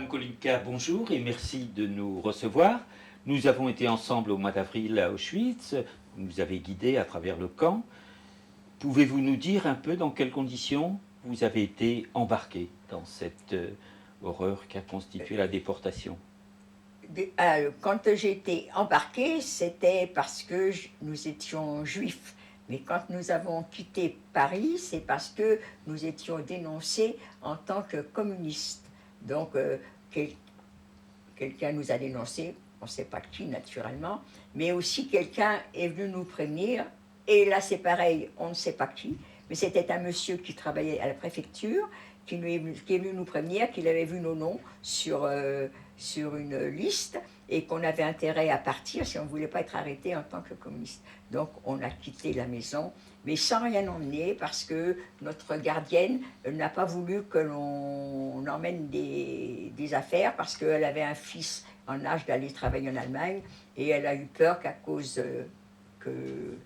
Madame Kolinka, bonjour et merci de nous recevoir. Nous avons été ensemble au mois d'avril à Auschwitz. Vous nous avez guidés à travers le camp. Pouvez-vous nous dire un peu dans quelles conditions vous avez été embarqués dans cette horreur qu'a constitué la déportation? Quand j'ai été embarquée, c'était parce que nous étions juifs. Mais quand nous avons quitté Paris, c'est parce que nous étions dénoncés en tant que communistes. Donc, quelqu'un nous a dénoncés, on ne sait pas qui naturellement, mais aussi quelqu'un est venu nous prévenir, et là c'est pareil, on ne sait pas qui, mais c'était un monsieur qui travaillait à la préfecture, qui est venu nous prévenir qu'il avait vu nos noms sur une liste, et qu'on avait intérêt à partir si on ne voulait pas être arrêté en tant que communiste. Donc on a quitté la maison, mais sans rien emmener, parce que notre gardienne n'a pas voulu que l'on emmène des affaires, parce qu'elle avait un fils en âge d'aller travailler en Allemagne, et elle a eu peur qu'à cause que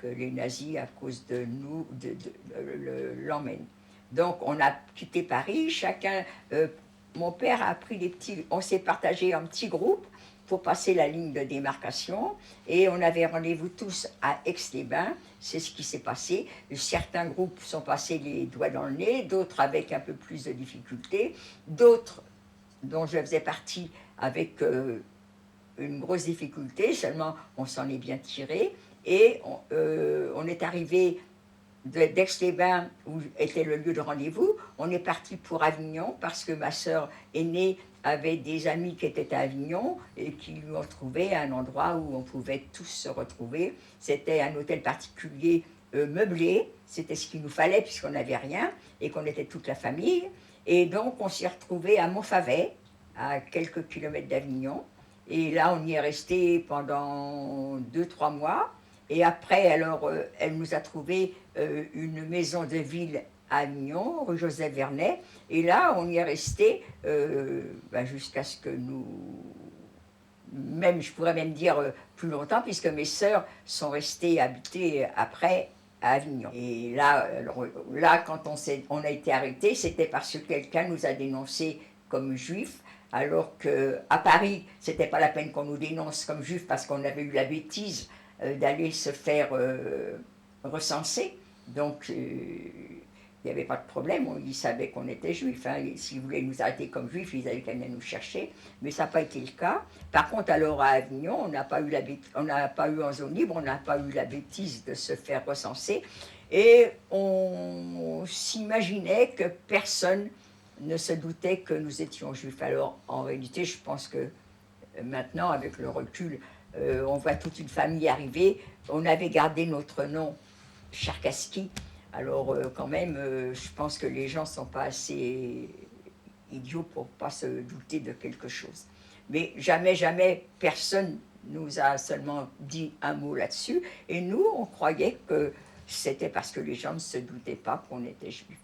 les nazis, à cause de nous, l'emmènent. Donc on a quitté Paris, chacun... mon père a pris des petits... On s'est partagé en petits groupes pour passer la ligne de démarcation, et on avait rendez-vous tous à Aix-les-Bains. C'est ce qui s'est passé. Certains groupes sont passés les doigts dans le nez, d'autres avec un peu plus de difficultés, d'autres, dont je faisais partie, avec une grosse difficulté, seulement on s'en est bien tiré, et on est arrivé d'Aix-les-Bains, où était le lieu de rendez-vous. On est parti pour Avignon, parce que ma sœur aînée avait des amis qui étaient à Avignon et qui lui ont trouvé un endroit où on pouvait tous se retrouver. C'était un hôtel particulier meublé, c'était ce qu'il nous fallait puisqu'on n'avait rien et qu'on était toute la famille. Et donc on s'est retrouvés à Montfavet, à quelques kilomètres d'Avignon. Et là on y est resté pendant 2-3 mois. Et après, alors, elle nous a trouvé une maison de ville à Avignon, rue Joseph Vernet. Et là, on y est resté jusqu'à ce que nous... Même, je pourrais même dire plus longtemps, puisque mes sœurs sont restées habitées après à Avignon. Et là, quand on a été arrêtés, c'était parce que quelqu'un nous a dénoncés comme juifs, alors qu'à Paris, c'était pas la peine qu'on nous dénonce comme juifs, parce qu'on avait eu la bêtise d'aller se faire recenser. Donc, il n'y avait pas de problème, ils savaient qu'on était juifs. Hein. S'ils voulaient nous arrêter comme juifs, ils avaient qu'à venir nous chercher. Mais ça n'a pas été le cas. Par contre, alors à Avignon, on n'a pas eu en zone libre, on n'a pas eu la bêtise de se faire recenser. Et on s'imaginait que personne ne se doutait que nous étions juifs. Alors, en réalité, je pense que maintenant, avec le recul, on voit toute une famille arriver. On avait gardé notre nom, Cherkassky. Alors quand même, je pense que les gens ne sont pas assez idiots pour ne pas se douter de quelque chose. Mais jamais, personne nous a seulement dit un mot là-dessus. Et nous, on croyait que c'était parce que les gens ne se doutaient pas qu'on était juifs.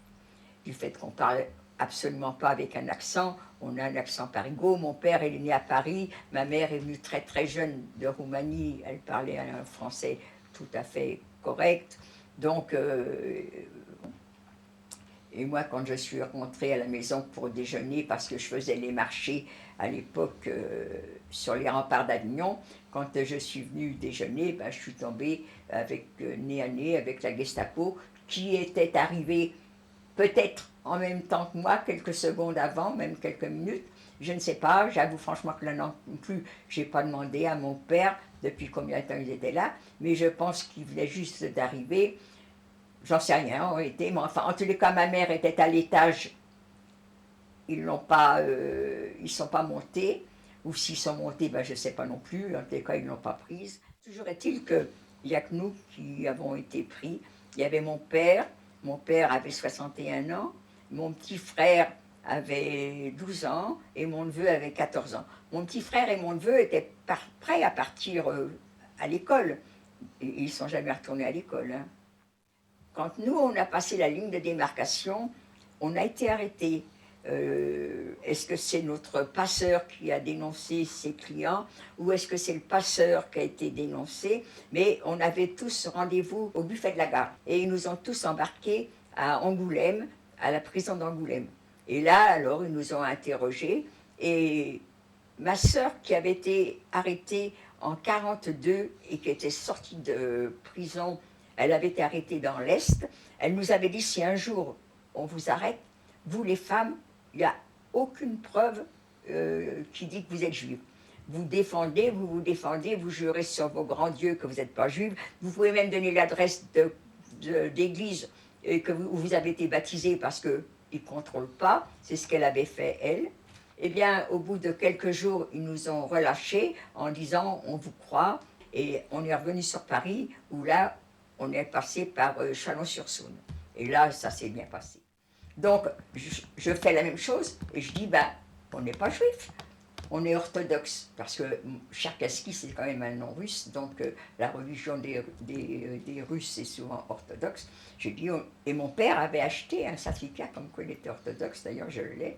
Du fait qu'on parlait absolument pas avec un accent. On a un accent parigot. Mon père, il est né à Paris. Ma mère est venue très très jeune de Roumanie. Elle parlait un français tout à fait correct. Donc, et moi, quand je suis rentrée à la maison pour déjeuner, parce que je faisais les marchés à l'époque sur les remparts d'Avignon, quand je suis venue déjeuner, je suis tombée nez à nez avec la Gestapo, qui était arrivée peut-être en même temps que moi, quelques secondes avant, même quelques minutes, je ne sais pas, j'avoue franchement que là non plus, je n'ai pas demandé à mon père depuis combien de temps il était là, mais je pense qu'il venait juste d'arriver, j'en sais rien, on était, mais enfin, en tous les cas, ma mère était à l'étage, ils ne sont pas montés, ou s'ils sont montés, je ne sais pas non plus, en tous les cas, ils ne l'ont pas prise. Toujours est-il qu'il n'y a que nous qui avons été pris. Il y avait mon père avait 61 ans, mon petit frère avait 12 ans et mon neveu avait 14 ans. Mon petit frère et mon neveu étaient prêts à partir à l'école. Et ils ne sont jamais retournés à l'école. Hein. Quand nous, on a passé la ligne de démarcation, on a été arrêtés. Est-ce que c'est notre passeur qui a dénoncé ses clients ou est-ce que c'est le passeur qui a été dénoncé? Mais on avait tous rendez-vous au buffet de la gare et ils nous ont tous embarqués à Angoulême, à la prison d'Angoulême. Et là, alors, ils nous ont interrogés Et ma sœur, qui avait été arrêtée en 1942 et qui était sortie de prison, elle avait été arrêtée dans l'Est, elle nous avait dit, si un jour on vous arrête, vous les femmes, il n'y a aucune preuve qui dit que vous êtes juive. Vous vous défendez, vous jurez sur vos grands dieux que vous n'êtes pas juive. Vous pouvez même donner l'adresse d'église où vous avez été baptisé parce qu'ils ne contrôlent pas. C'est ce qu'elle avait fait, elle. Eh bien, au bout de quelques jours, ils nous ont relâchés en disant « on vous croit ». Et on est revenu sur Paris, où là, on est passé par Chalon-sur-Saône. Et là, ça s'est bien passé. Donc, je fais la même chose et je dis, ben, on n'est pas juif, on est orthodoxe. Parce que Tcherkassky, c'est quand même un nom russe, donc la religion des Russes est souvent orthodoxe. J'ai dit, et mon père avait acheté un certificat comme quoi il était orthodoxe, d'ailleurs je l'ai.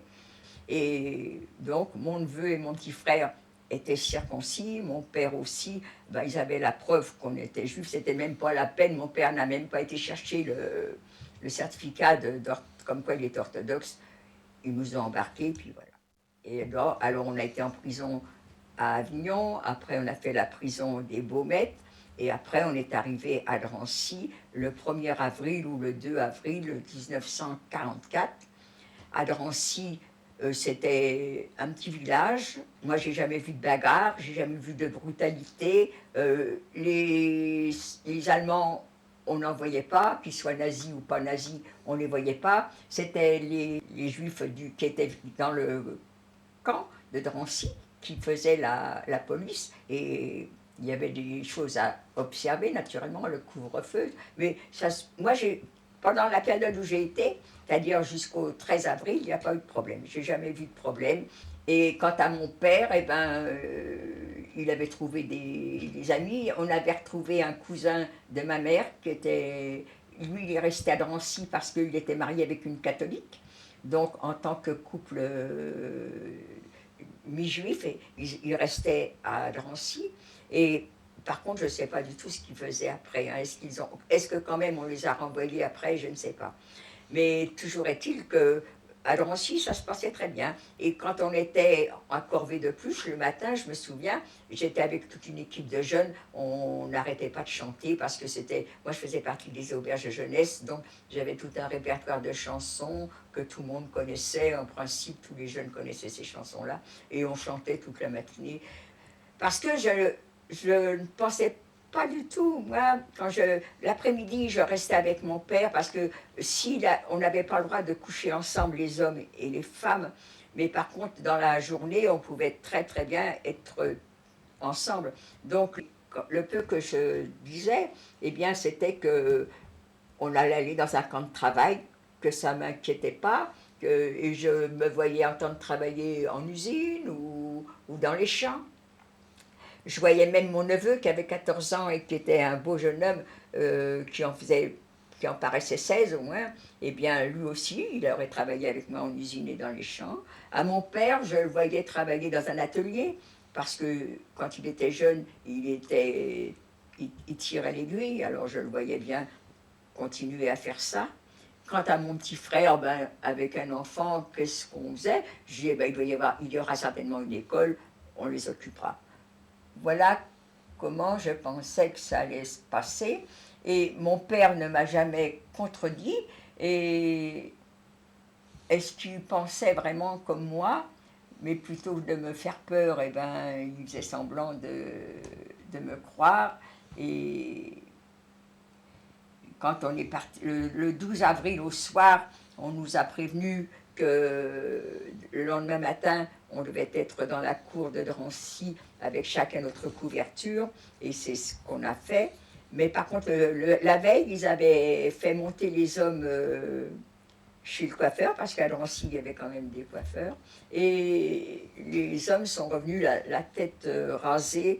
Et donc, mon neveu et mon petit frère étaient circoncis, mon père aussi, ben, ils avaient la preuve qu'on était juifs, c'était même pas la peine, mon père n'a même pas été chercher le certificat comme quoi il est orthodoxe, ils nous ont embarqués, puis voilà. Et alors on a été en prison à Avignon, après on a fait la prison des Baumettes, et après on est arrivé à Drancy le 1er avril ou le 2 avril 1944. À Drancy, c'était un petit village. Moi, j'ai jamais vu de bagarre, j'ai jamais vu de brutalité. Les Allemands, on n'en voyait pas, qu'ils soient nazis ou pas nazis, on ne les voyait pas. C'était les Juifs qui étaient dans le camp de Drancy qui faisaient la police. Et il y avait des choses à observer, naturellement, le couvre-feu. Mais ça, moi, pendant la période où j'ai été, c'est-à-dire jusqu'au 13 avril, il n'y a pas eu de problème. Je n'ai jamais vu de problème. Et quant à mon père, eh ben, il avait trouvé des amis. On avait retrouvé un cousin de ma mère qui était... Lui, il est resté à Drancy parce qu'il était marié avec une catholique. Donc, en tant que couple mi-juif, il restait à Drancy. Et par contre, je ne sais pas du tout ce qu'ils faisaient après. Hein. Est-ce que quand même on les a renvoyés après? Je ne sais pas. Mais toujours est-il que à Drancy, ça se passait très bien. Et quand on était à Corvée de Pluche, le matin, je me souviens, j'étais avec toute une équipe de jeunes, on n'arrêtait pas de chanter parce que c'était... Moi, je faisais partie des auberges de jeunesse, donc j'avais tout un répertoire de chansons que tout le monde connaissait. En principe, tous les jeunes connaissaient ces chansons-là. Et on chantait toute la matinée. Parce que je ne pensais pas du tout. Moi, l'après-midi, je restais avec mon père parce que on n'avait pas le droit de coucher ensemble, les hommes et les femmes, mais par contre, dans la journée, on pouvait très très bien être ensemble. Donc, le peu que je disais, eh bien, c'était que on allait aller dans un camp de travail, que ça ne m'inquiétait pas, et je me voyais en train de travailler en usine ou dans les champs. Je voyais même mon neveu qui avait 14 ans et qui était un beau jeune homme qui en paraissait 16 au moins. Eh bien, lui aussi, il aurait travaillé avec moi en usine et dans les champs. À mon père, je le voyais travailler dans un atelier parce que quand il était jeune, il tirait l'aiguille, alors je le voyais bien continuer à faire ça. Quant à mon petit frère, ben, avec un enfant, qu'est-ce qu'on faisait? Je disais, ben, il y aura certainement une école, on les occupera. Voilà comment je pensais que ça allait se passer. Et mon père ne m'a jamais contredit. Et est-ce qu'il pensait vraiment comme moi? Mais plutôt que de me faire peur, eh ben, il faisait semblant de me croire. Et quand on est parti, le 12 avril au soir, on nous a prévenu que le lendemain matin, on devait être dans la cour de Drancy avec chacun notre couverture, et c'est ce qu'on a fait. Mais par contre, la veille, ils avaient fait monter les hommes chez le coiffeur, parce qu'à Drancy, il y avait quand même des coiffeurs, et les hommes sont revenus la tête rasée,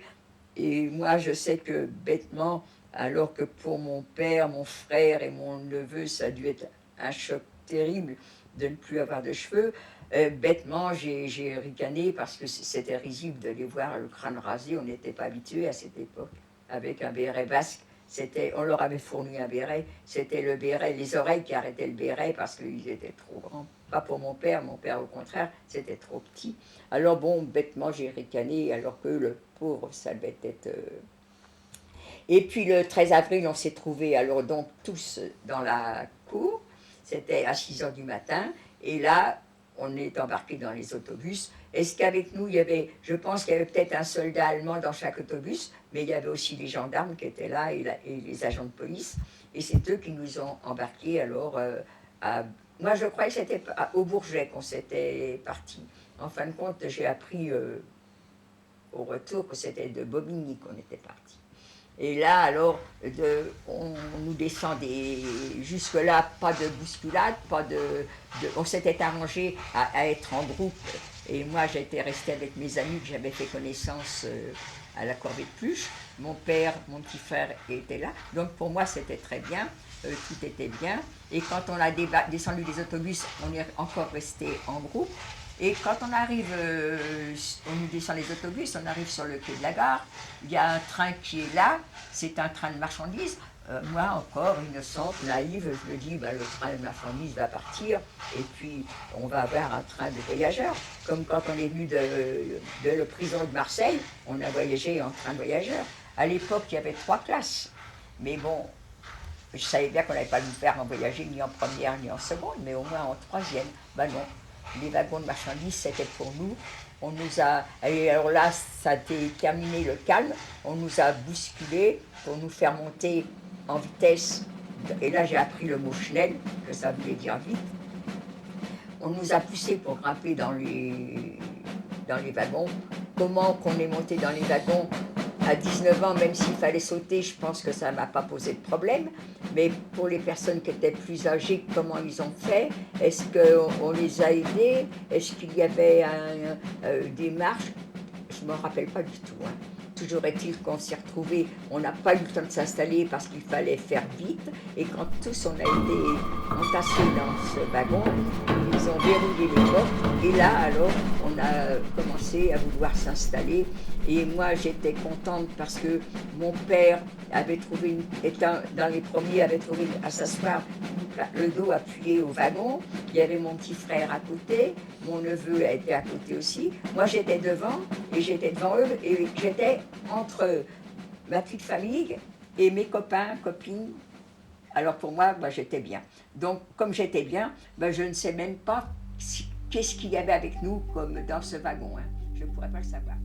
et moi, je sais que bêtement, alors que pour mon père, mon frère et mon neveu, ça a dû être un choc terrible de ne plus avoir de cheveux, bêtement, j'ai ricané parce que c'était risible de les voir le crâne rasé. On n'était pas habitué à cette époque avec un béret basque On leur avait fourni un béret. C'était le béret, les oreilles qui arrêtaient le béret parce qu'ils étaient trop grands. Pas pour mon père au contraire, c'était trop petit. Alors bon, bêtement, j'ai ricané, alors que le pauvre, ça devait être... Et puis le 13 avril, on s'est trouvés alors donc tous dans la cour. C'était à 6 heures du matin. Et là, on est embarqués dans les autobus. Est-ce qu'avec nous, il y avait, je pense qu'il y avait peut-être un soldat allemand dans chaque autobus, mais il y avait aussi les gendarmes qui étaient là et les agents de police. Et c'est eux qui nous ont embarqués alors moi, je croyais que c'était au Bourget qu'on s'était parti. En fin de compte, j'ai appris au retour que c'était de Bobigny qu'on était parti. Et là, alors, on nous descendait. Jusque-là, pas de bousculade, on s'était arrangé à être en groupe. Et moi, j'étais restée avec mes amis que j'avais fait connaissance à la corvée de Pluche. Mon père, mon petit frère étaient là. Donc, pour moi, c'était très bien. Tout était bien. Et quand on a descendu des autobus, on est encore resté en groupe. Et quand on arrive, on nous descend les autobus, on arrive sur le quai de la gare, il y a un train qui est là, c'est un train de marchandises. Moi, encore innocente, naïve, je me dis, le train de marchandises va partir, et puis on va avoir un train de voyageurs. Comme quand on est venu de la prison de Marseille, on a voyagé en train de voyageurs. À l'époque, il y avait 3 classes, mais bon, je savais bien qu'on n'allait pas nous faire en voyager ni en première ni en seconde, mais au moins en troisième. Non. Les wagons de marchandises, c'était pour nous. On nous a... Et alors là, ça a terminé le calme. On nous a bousculés pour nous faire monter en vitesse. Et là, j'ai appris le mot Schnell, que ça voulait dire vite. On nous a poussés pour grimper dans les wagons. Comment qu'on est monté dans les wagons à 19 ans, même s'il fallait sauter, je pense que ça ne m'a pas posé de problème. Mais pour les personnes qui étaient plus âgées, comment ils ont fait? Est-ce qu'on les a aidés? Est-ce qu'il y avait des marches? Je ne me rappelle pas du tout. Toujours est-il qu'on s'est retrouvés, on n'a pas eu le temps de s'installer parce qu'il fallait faire vite. Et quand tous on a été entassés dans ce wagon, ils ont verrouillé les portes. Et là, alors, on a commencé à vouloir s'installer. Et moi, j'étais contente parce que mon père avait trouvé, étant dans les premiers, avait trouvé à s'asseoir le dos appuyé au wagon. Il y avait mon petit frère à côté, mon neveu était à côté aussi. Moi, j'étais devant et j'étais devant eux et j'étais entre ma petite famille et mes copains, copines. Alors pour moi, j'étais bien. Donc, comme j'étais bien, je ne sais même pas qu'est-ce qu'il y avait avec nous comme dans ce wagon. Je ne pourrais pas le savoir.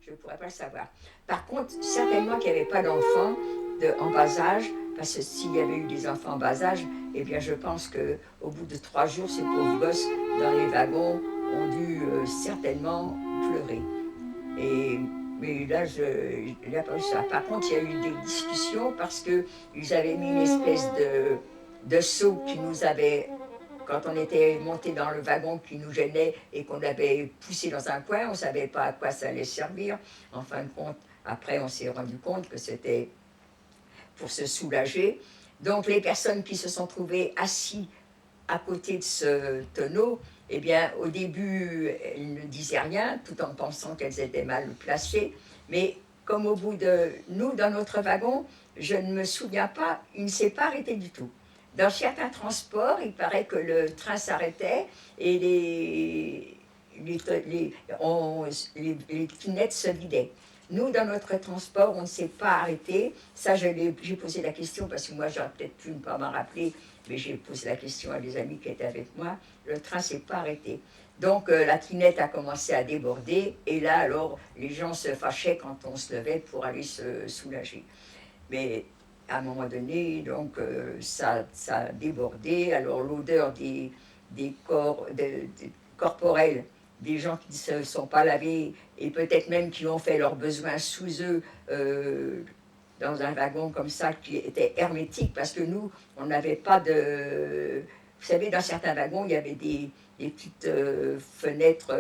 Je ne pourrais pas le savoir. Par contre, certainement qu'il n'y avait pas d'enfants en bas âge, parce que s'il y avait eu des enfants en bas âge, eh bien je pense qu'au bout de 3 jours, ces pauvres gosses dans les wagons ont dû certainement pleurer. Mais là, il n'y a pas eu ça. Par contre, il y a eu des discussions parce qu'ils avaient mis une espèce de seau qui nous avait... Quand on était monté dans le wagon qui nous gênait et qu'on avait poussé dans un coin, on ne savait pas à quoi ça allait servir. En fin de compte, après, on s'est rendu compte que c'était pour se soulager. Donc, les personnes qui se sont trouvées assis à côté de ce tonneau, eh bien, au début, elles ne disaient rien, tout en pensant qu'elles étaient mal placées. Mais comme au bout de nous, dans notre wagon, je ne me souviens pas, il ne s'est pas arrêté du tout. Dans certains transports, il paraît que le train s'arrêtait et les cunettes se vidaient. Nous, dans notre transport, on ne s'est pas arrêté. Ça, j'ai posé la question, parce que moi, j'aurais peut-être pu ne pas m'en rappeler, mais j'ai posé la question à des amis qui étaient avec moi. Le train ne s'est pas arrêté. Donc, la trinette a commencé à déborder, et là, alors, les gens se fâchaient quand on se levait pour aller se soulager. Mais à un moment donné, donc, ça a débordé. Alors, l'odeur des corps corporels, des gens qui ne se sont pas lavés et peut-être même qui ont fait leurs besoins sous eux dans un wagon comme ça qui était hermétique, parce que nous, on n'avait pas de... Vous savez, dans certains wagons, il y avait des petites fenêtres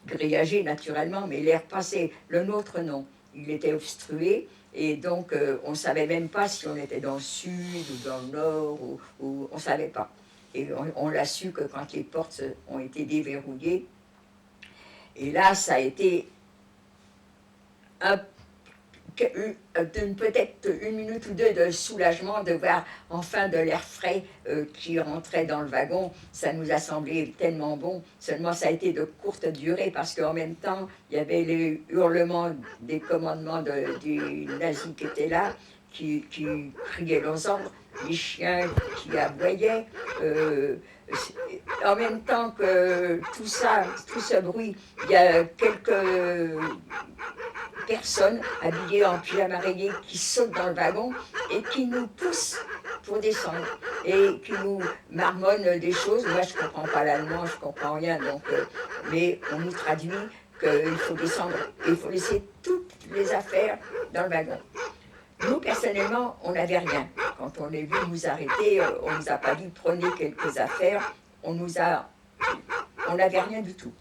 grillagées naturellement, mais l'air passait. Le nôtre, non. Il était obstrué. Et donc, on ne savait même pas si on était dans le sud ou dans le nord, ou on ne savait pas. Et on l'a su que quand les portes ont été déverrouillées. Et là, ça a été peut-être une minute ou deux de soulagement de voir enfin de l'air frais qui rentrait dans le wagon. Ça nous a semblé tellement bon. Seulement, ça a été de courte durée parce qu'en même temps, il y avait les hurlements des commandements des nazis qui étaient là, qui criaient leurs ordres, les chiens qui aboyaient. En même temps que tout ça, tout ce bruit, il y a quelques personnes habillées en pyjama rayé qui sautent dans le wagon et qui nous poussent pour descendre et qui nous marmonnent des choses. Moi, je ne comprends pas l'allemand, je ne comprends rien, donc, mais on nous traduit qu'il faut descendre et il faut laisser toutes les affaires dans le wagon. Nous, personnellement, on n'avait rien. Quand on est venu nous arrêter, on ne nous a pas dit prenez quelques affaires. On n'avait rien du tout.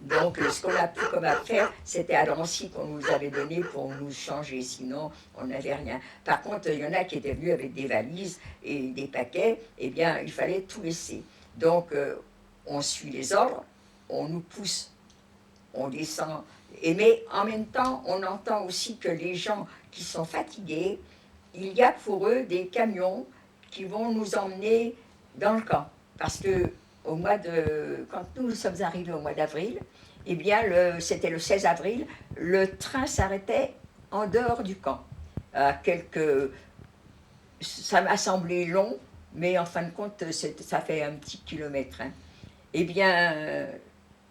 Donc, ce qu'on a pu comme affaire, c'était à Drancy qu'on nous avait donné pour nous changer. Sinon, on n'avait rien. Par contre, il y en a qui étaient venus avec des valises et des paquets. Eh bien, il fallait tout laisser. Donc, on suit les ordres, on nous pousse, on descend. Mais en même temps, on entend aussi que les gens qui sont fatigués, il y a pour eux des camions qui vont nous emmener dans le camp. Parce que quand nous sommes arrivés au mois d'avril, eh bien, c'était le 16 avril, le train s'arrêtait en dehors du camp. Ça m'a semblé long, mais en fin de compte, ça fait un petit kilomètre. Hein. Eh bien,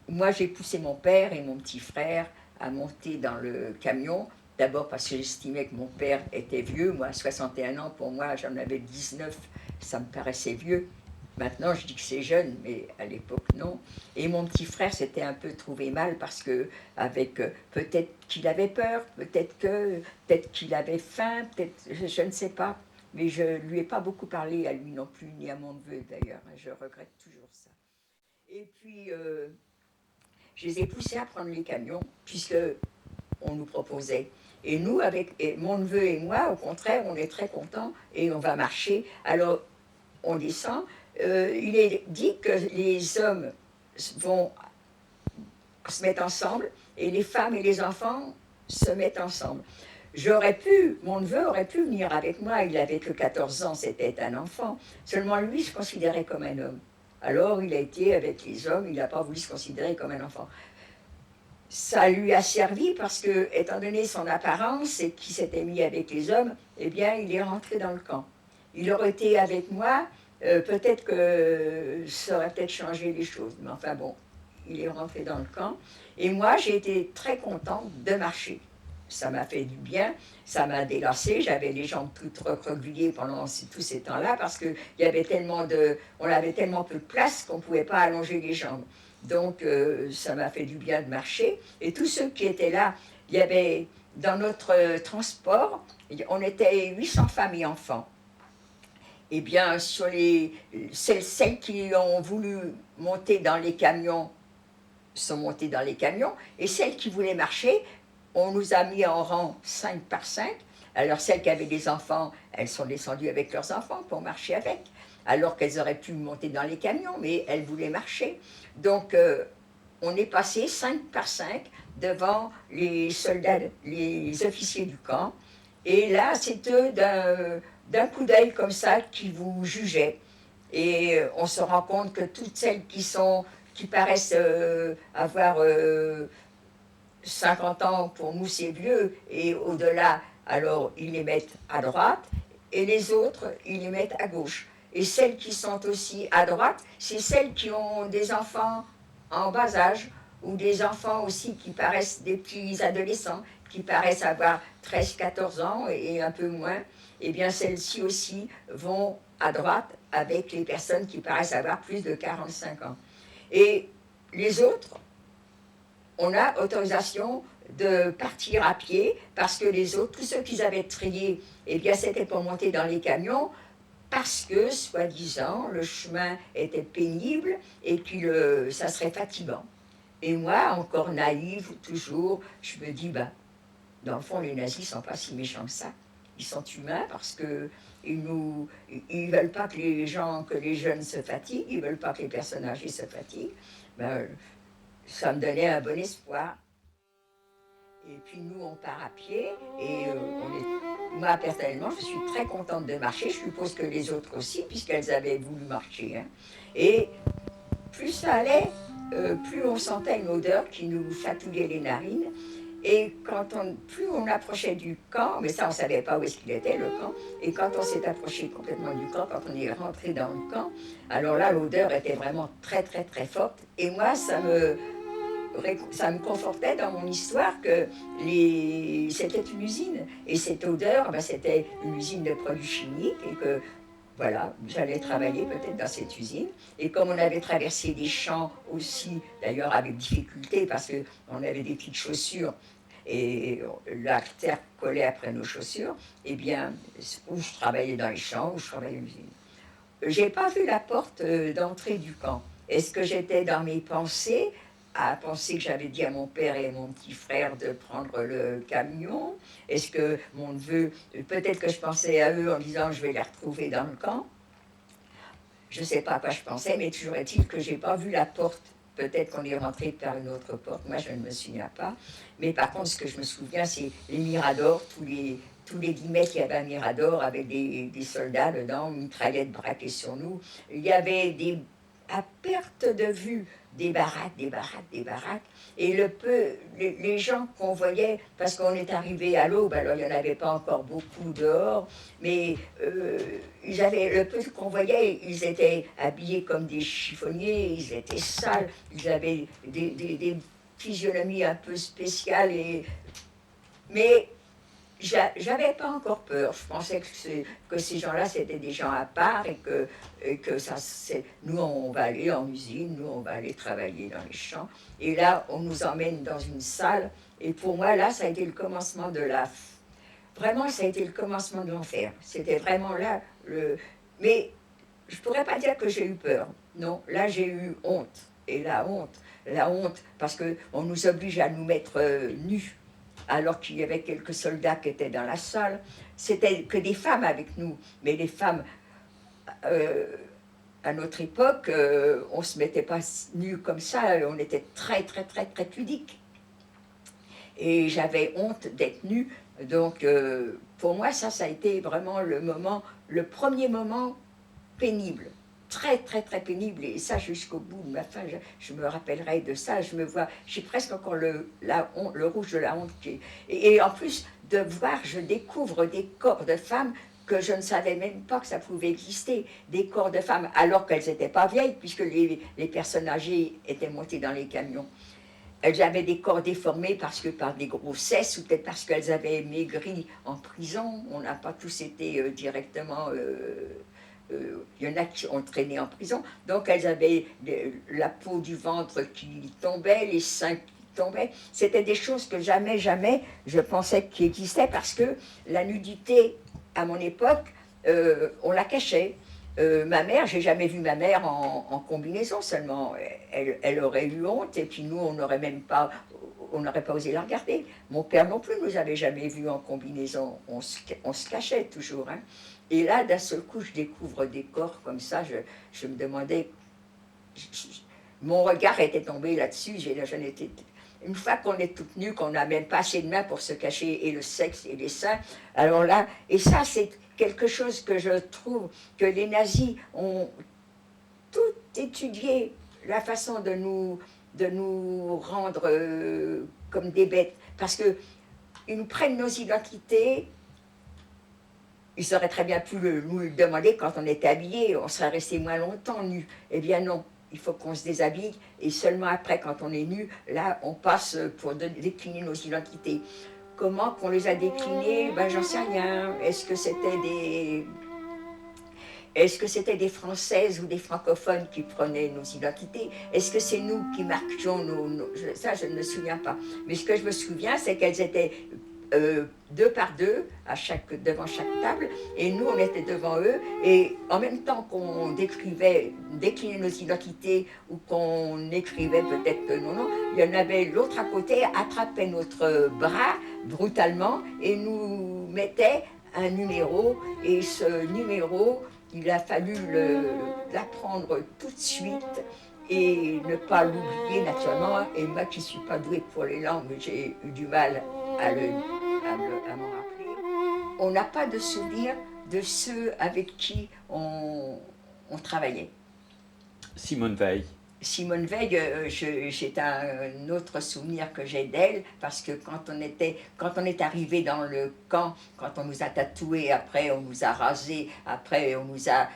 moi, j'ai poussé mon père et mon petit frère à monter dans le camion. D'abord parce que j'estimais que mon père était vieux. Moi, 61 ans, pour moi, j'en avais 19. Ça me paraissait vieux. Maintenant, je dis que c'est jeune, mais à l'époque, non. Et mon petit frère s'était un peu trouvé mal parce que, peut-être qu'il avait peur, peut-être qu'il avait faim, je ne sais pas. Mais je ne lui ai pas beaucoup parlé à lui non plus, ni à mon neveu d'ailleurs. Je regrette toujours ça. Et puis, je les ai poussés à prendre les camions, puisque on nous proposait. Et nous, mon neveu et moi, au contraire, on est très contents et on va marcher. Alors, on descend. Il est dit que les hommes vont se mettre ensemble et les femmes et les enfants se mettent ensemble. Mon neveu aurait pu venir avec moi, il n'avait que 14 ans, c'était un enfant. Seulement lui, je considérais comme un homme. Alors il a été avec les hommes, il n'a pas voulu se considérer comme un enfant. Ça lui a servi parce que, étant donné son apparence et qu'il s'était mis avec les hommes, eh bien, il est rentré dans le camp. Il aurait été avec moi, peut-être que ça aurait peut-être changé les choses. Mais enfin bon, il est rentré dans le camp. Et moi, j'ai été très contente de marcher. Ça m'a fait du bien, ça m'a délassé. J'avais les jambes toutes recroquevillées pendant tous ces temps-là parce qu'on avait tellement peu de place qu'on ne pouvait pas allonger les jambes. Donc, ça m'a fait du bien de marcher. Et tous ceux qui étaient là, il y avait, dans notre transport, on était 800 femmes et enfants. Eh bien, celles qui ont voulu monter dans les camions sont montées dans les camions. Et celles qui voulaient marcher, on nous a mis en rang 5 par 5. Alors, celles qui avaient des enfants, elles sont descendues avec leurs enfants pour marcher avec. Alors qu'elles auraient pu monter dans les camions, mais elles voulaient marcher. Donc, on est passé 5 par 5 devant les soldats, les officiers du camp. Et là, c'est eux d'un coup d'œil comme ça qui vous jugeaient. Et on se rend compte que toutes celles qui paraissent avoir 50 ans, pour nous, c'est vieux, et au-delà, alors ils les mettent à droite, et les autres, ils les mettent à gauche. Et celles qui sont aussi à droite, c'est celles qui ont des enfants en bas âge, ou des enfants aussi qui paraissent des petits adolescents, qui paraissent avoir 13-14 ans et un peu moins. Eh bien, celles-ci aussi vont à droite avec les personnes qui paraissent avoir plus de 45 ans. Et les autres, on a autorisation de partir à pied parce que les autres, tous ceux qu'ils avaient triés, eh bien, c'était pour monter dans les camions parce que, soi-disant, le chemin était pénible et que ça serait fatigant. Et moi, encore naïve, toujours, je me dis, bah, dans le fond, les nazis ne sont pas si méchants que ça. Ils sont humains parce que ils veulent pas que les gens, que les jeunes se fatiguent, ils veulent pas que les personnes âgées se fatiguent. Ben, ça me donnait un bon espoir. Et puis nous, on part à pied et moi, personnellement, je suis très contente de marcher. Je suppose que les autres aussi, puisqu'elles avaient voulu marcher. Hein. Et plus ça allait, plus on sentait une odeur qui nous chatouillait les narines. Et plus on approchait du camp, mais ça on ne savait pas où est-ce qu'il était le camp, et quand on s'est approché complètement du camp, quand on est rentré dans le camp, alors là l'odeur était vraiment très très très forte. Et moi ça me confortait dans mon histoire que c'était une usine. Et cette odeur, ben, c'était une usine de produits chimiques et que voilà, j'allais travailler peut-être dans cette usine. Et comme on avait traversé des champs aussi, d'ailleurs avec difficulté parce qu'on avait des petites chaussures et la terre collait après nos chaussures, eh bien, où je travaillais dans les champs, où je travaillais à l'usine. J'ai pas vu la porte d'entrée du camp. Est-ce que j'étais dans mes pensées à penser que j'avais dit à mon père et à mon petit frère de prendre le camion? Est-ce que mon neveu, peut-être que je pensais à eux en disant je vais les retrouver dans le camp? Je ne sais pas à quoi je pensais, mais toujours est-il que je n'ai pas vu la porte. Peut-être qu'on est rentré par une autre porte, moi je ne me souviens pas. Mais par contre, ce que je me souviens, c'est les miradors, tous les 10 mètres, il y avait un mirador avec des soldats dedans, une mitraillette braquée sur nous. Il y avait à perte de vue des baraques, des baraques, des baraques. Et les gens qu'on voyait, parce qu'on est arrivé à l'aube, alors il n'y en avait pas encore beaucoup dehors, mais le peu qu'on voyait, ils étaient habillés comme des chiffonniers, ils étaient sales, ils avaient des physionomies un peu spéciales, mais j'avais pas encore peur. Je pensais que ces gens-là, c'était des gens à part et que nous, on va aller en usine, nous, on va aller travailler dans les champs. Et là, on nous emmène dans une salle. Et pour moi, là, ça a été le commencement Vraiment, ça a été le commencement de l'enfer. C'était vraiment là. Mais je pourrais pas dire que j'ai eu peur. Non, là, j'ai eu honte. Et la honte, parce qu'on nous oblige à nous mettre nus alors qu'il y avait quelques soldats qui étaient dans la salle. C'était que des femmes avec nous, mais les femmes, à notre époque, on ne se mettait pas nus comme ça, on était très, très, très, très pudiques. Et j'avais honte d'être nue, donc pour moi, ça a été vraiment le premier moment pénible. Très, très, très pénible, et ça jusqu'au bout de ma fin, je me rappellerai de ça, j'ai presque encore le rouge de la honte. Et en plus de voir, je découvre des corps de femmes que je ne savais même pas que ça pouvait exister, des corps de femmes, alors qu'elles n'étaient pas vieilles, puisque les personnes âgées étaient montées dans les camions. Elles avaient des corps déformés par des grossesses, ou peut-être parce qu'elles avaient maigri en prison. On n'a pas tous été directement... il y en a qui ont traîné en prison, donc elles avaient la peau du ventre qui tombait, les seins qui tombaient. C'était des choses que jamais, je pensais qui existaient, parce que la nudité, à mon époque, on la cachait. Ma mère, j'ai jamais vu ma mère en combinaison seulement. Elle aurait eu honte, et puis nous, on n'aurait pas osé la regarder. Mon père non plus ne nous avait jamais vus en combinaison. On se cachait toujours. Hein. Et là, d'un seul coup, je découvre des corps comme ça. Je me demandais... mon regard était tombé là-dessus. Une fois qu'on est toute nue, qu'on n'a même pas assez de mains pour se cacher, et le sexe et les seins, alors là... Et ça, c'est quelque chose que je trouve que les nazis ont tout étudié, la façon de de nous rendre comme des bêtes. Parce qu'ils nous prennent nos identités. Ils auraient très bien pu nous le demander quand on était habillés, on serait resté moins longtemps nus. Eh bien non, il faut qu'on se déshabille, et seulement après, quand on est nu, là, on passe pour décliner nos identités. Comment qu'on les a déclinées, ben j'en sais rien. Est-ce que c'était des Françaises ou des francophones qui prenaient nos identités? Est-ce que c'est nous qui marquions ça, je ne me souviens pas. Mais ce que je me souviens, c'est qu'elles étaient deux par deux devant chaque table, et nous on était devant eux, et en même temps qu'on déclinait nos identités, ou qu'on écrivait peut-être nos noms, il y en avait l'autre à côté, attrapait notre bras brutalement et nous mettait un numéro, et ce numéro, il a fallu l'apprendre tout de suite et ne pas l'oublier naturellement. Et moi qui ne suis pas douée pour les langues, j'ai eu du mal à m'en rappeler. On n'a pas de souvenir de ceux avec qui on travaillait. Simone Veil. Simone Veil, c'est un autre souvenir que j'ai d'elle, parce que quand on est arrivé dans le camp, quand on nous a tatoués, après on nous a rasés, après on nous a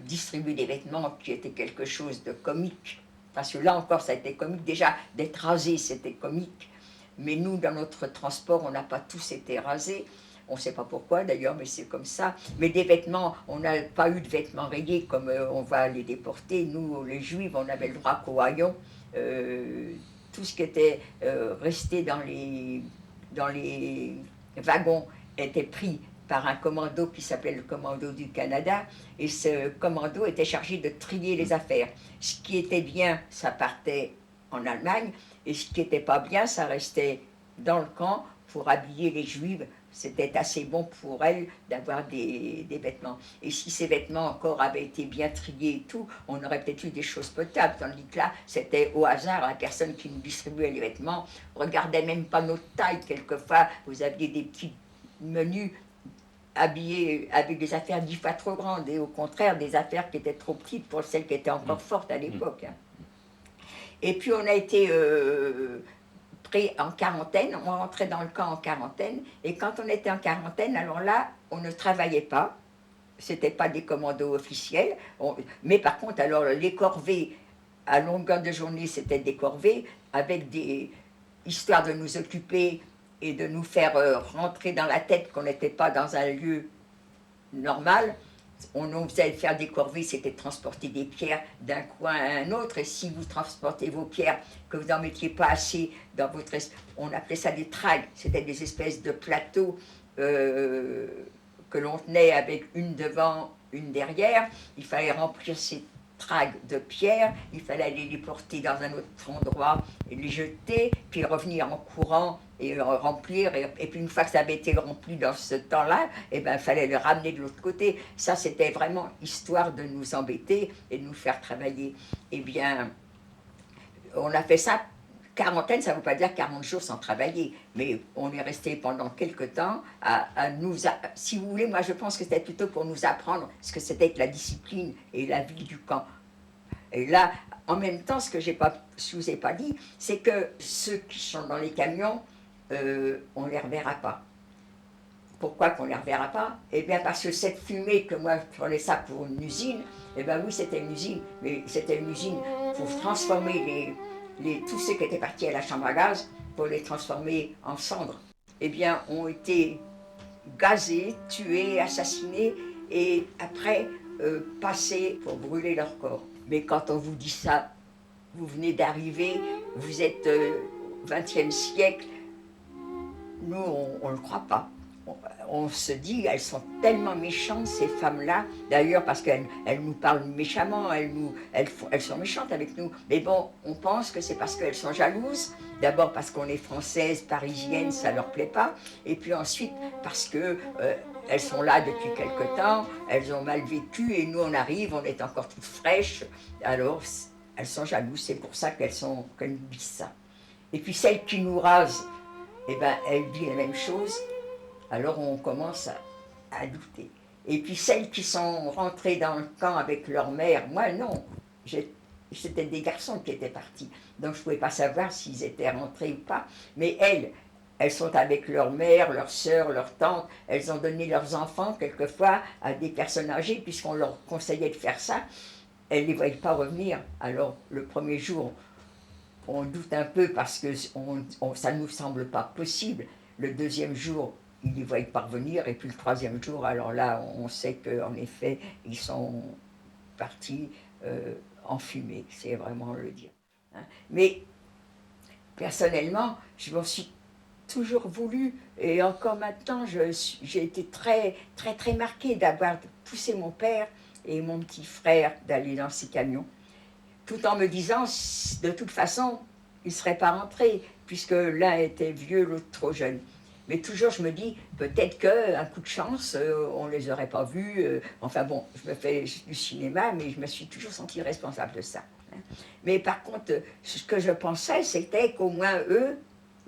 distribué des vêtements qui étaient quelque chose de comique. Parce que là encore, ça a été comique. Déjà, d'être rasé, c'était comique. Mais nous, dans notre transport, on n'a pas tous été rasés. On ne sait pas pourquoi d'ailleurs, mais c'est comme ça. Mais des vêtements, on n'a pas eu de vêtements rayés comme on va les déporter. Nous, les Juifs, on avait le droit qu'au haillons. Tout ce qui était resté dans les wagons était pris par un commando qui s'appelait le commando du Canada. Et ce commando était chargé de trier les affaires. Ce qui était bien, ça partait en Allemagne. Et ce qui n'était pas bien, ça restait dans le camp pour habiller les Juifs. C'était assez bon pour elles d'avoir des vêtements. Et si ces vêtements encore avaient été bien triés et tout, on aurait peut-être eu des choses potables. Tandis que là, c'était au hasard, la personne qui nous distribuait les vêtements regardait même pas notre taille. Quelquefois, vous aviez des petits menus habillés avec des affaires 10 fois trop grandes, et au contraire, des affaires qui étaient trop petites pour celles qui étaient encore fortes à l'époque. Et puis on a été pris en quarantaine, on rentrait dans le camp en quarantaine, et quand on était en quarantaine, alors là, on ne travaillait pas, c'était pas des commandos officiels, mais par contre, alors les corvées, à longueur de journée, c'était des corvées, avec des histoires de nous occuper et de nous faire rentrer dans la tête qu'on n'était pas dans un lieu normal. On nous faisait faire des corvées, c'était de transporter des pierres d'un coin à un autre. Et si vous transportez vos pierres, que vous n'en mettiez pas assez dans votre... On appelait ça des tragues. C'était des espèces de plateaux que l'on tenait avec une devant, une derrière. Il fallait remplir ces tragues de pierres. Il fallait aller les porter dans un autre endroit et les jeter, puis revenir en courant et remplir, et puis une fois que ça avait été rempli dans ce temps-là, eh ben, il fallait le ramener de l'autre côté. Ça, c'était vraiment histoire de nous embêter et de nous faire travailler. Eh bien, on a fait ça, quarantaine, ça ne veut pas dire 40 jours sans travailler, mais on est resté pendant quelques temps à si vous voulez, moi je pense que c'était plutôt pour nous apprendre ce que c'était que la discipline et la vie du camp. Et là, en même temps, ce que je ne vous ai pas dit, c'est que ceux qui sont dans les camions, on ne les reverra pas. Pourquoi qu'on ne les reverra pas? Eh bien parce que cette fumée que moi je prenais ça pour une usine, eh bien oui c'était une usine, mais c'était une usine pour transformer tous ceux qui étaient partis à la chambre à gaz, pour les transformer en cendres. Eh bien ont été gazés, tués, assassinés, et après passés pour brûler leur corps. Mais quand on vous dit ça, vous venez d'arriver, vous êtes au XXe siècle, nous, on ne le croit pas. On se dit, elles sont tellement méchantes, ces femmes-là. D'ailleurs, parce qu'elles nous parlent méchamment, elles sont méchantes avec nous. Mais bon, on pense que c'est parce qu'elles sont jalouses. D'abord parce qu'on est françaises, parisiennes, ça ne leur plaît pas. Et puis ensuite, parce que elles sont là depuis quelque temps, elles ont mal vécu, et nous, on arrive, on est encore toutes fraîches. Alors, elles sont jalouses, c'est pour ça qu'elles nous disent ça. Et puis celles qui nous rasent, eh ben, elle dit la même chose, alors on commence à douter. Et puis celles qui sont rentrées dans le camp avec leur mère, moi non, c'était des garçons qui étaient partis. Donc je ne pouvais pas savoir s'ils étaient rentrés ou pas. Mais elles sont avec leur mère, leur sœur, leur tante. Elles ont donné leurs enfants quelquefois à des personnes âgées, puisqu'on leur conseillait de faire ça. Elles ne les voyaient pas revenir. Alors le premier jour, on doute un peu parce que ça ne nous semble pas possible. Le deuxième jour, ils les voient parvenir. Et puis le troisième jour, alors là, on sait qu'en effet, ils sont partis en fumée. C'est vraiment le dire. Hein. Mais personnellement, je m'en suis toujours voulu, et encore maintenant, j'ai été très, très, très marquée d'avoir poussé mon père et mon petit frère d'aller dans ces camions, tout en me disant, de toute façon, ils ne seraient pas rentrés, puisque l'un était vieux, l'autre trop jeune. Mais toujours, je me dis, peut-être qu'un coup de chance, on ne les aurait pas vus. Enfin bon, je me fais du cinéma, mais je me suis toujours sentie responsable de ça. Hein. Mais par contre, ce que je pensais, c'était qu'au moins eux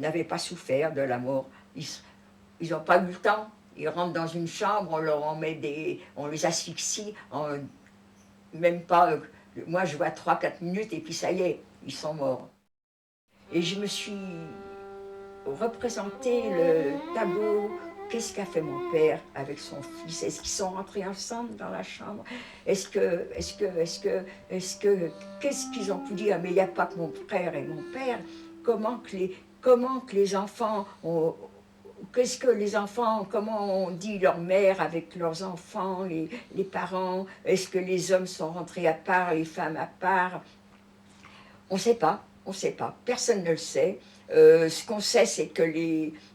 n'avaient pas souffert de la mort. Ils n'ont pas eu le temps. Ils rentrent dans une chambre, on leur en met on les asphyxie, même pas... moi, je vois 3-4 minutes et puis ça y est, ils sont morts. Et je me suis représenté le tableau. Qu'est-ce qu'a fait mon père avec son fils? Est-ce qu'ils sont rentrés ensemble dans la chambre? Qu'est-ce qu'ils ont pu dire? Mais il n'y a pas que mon frère et mon père. Comment que les enfants ont, qu'est-ce que les enfants, comment on dit leur mère avec leurs enfants, les parents? Est-ce que les hommes sont rentrés à part, les femmes à part? On ne sait pas, on ne sait pas. Personne ne le sait. Ce qu'on sait, c'est que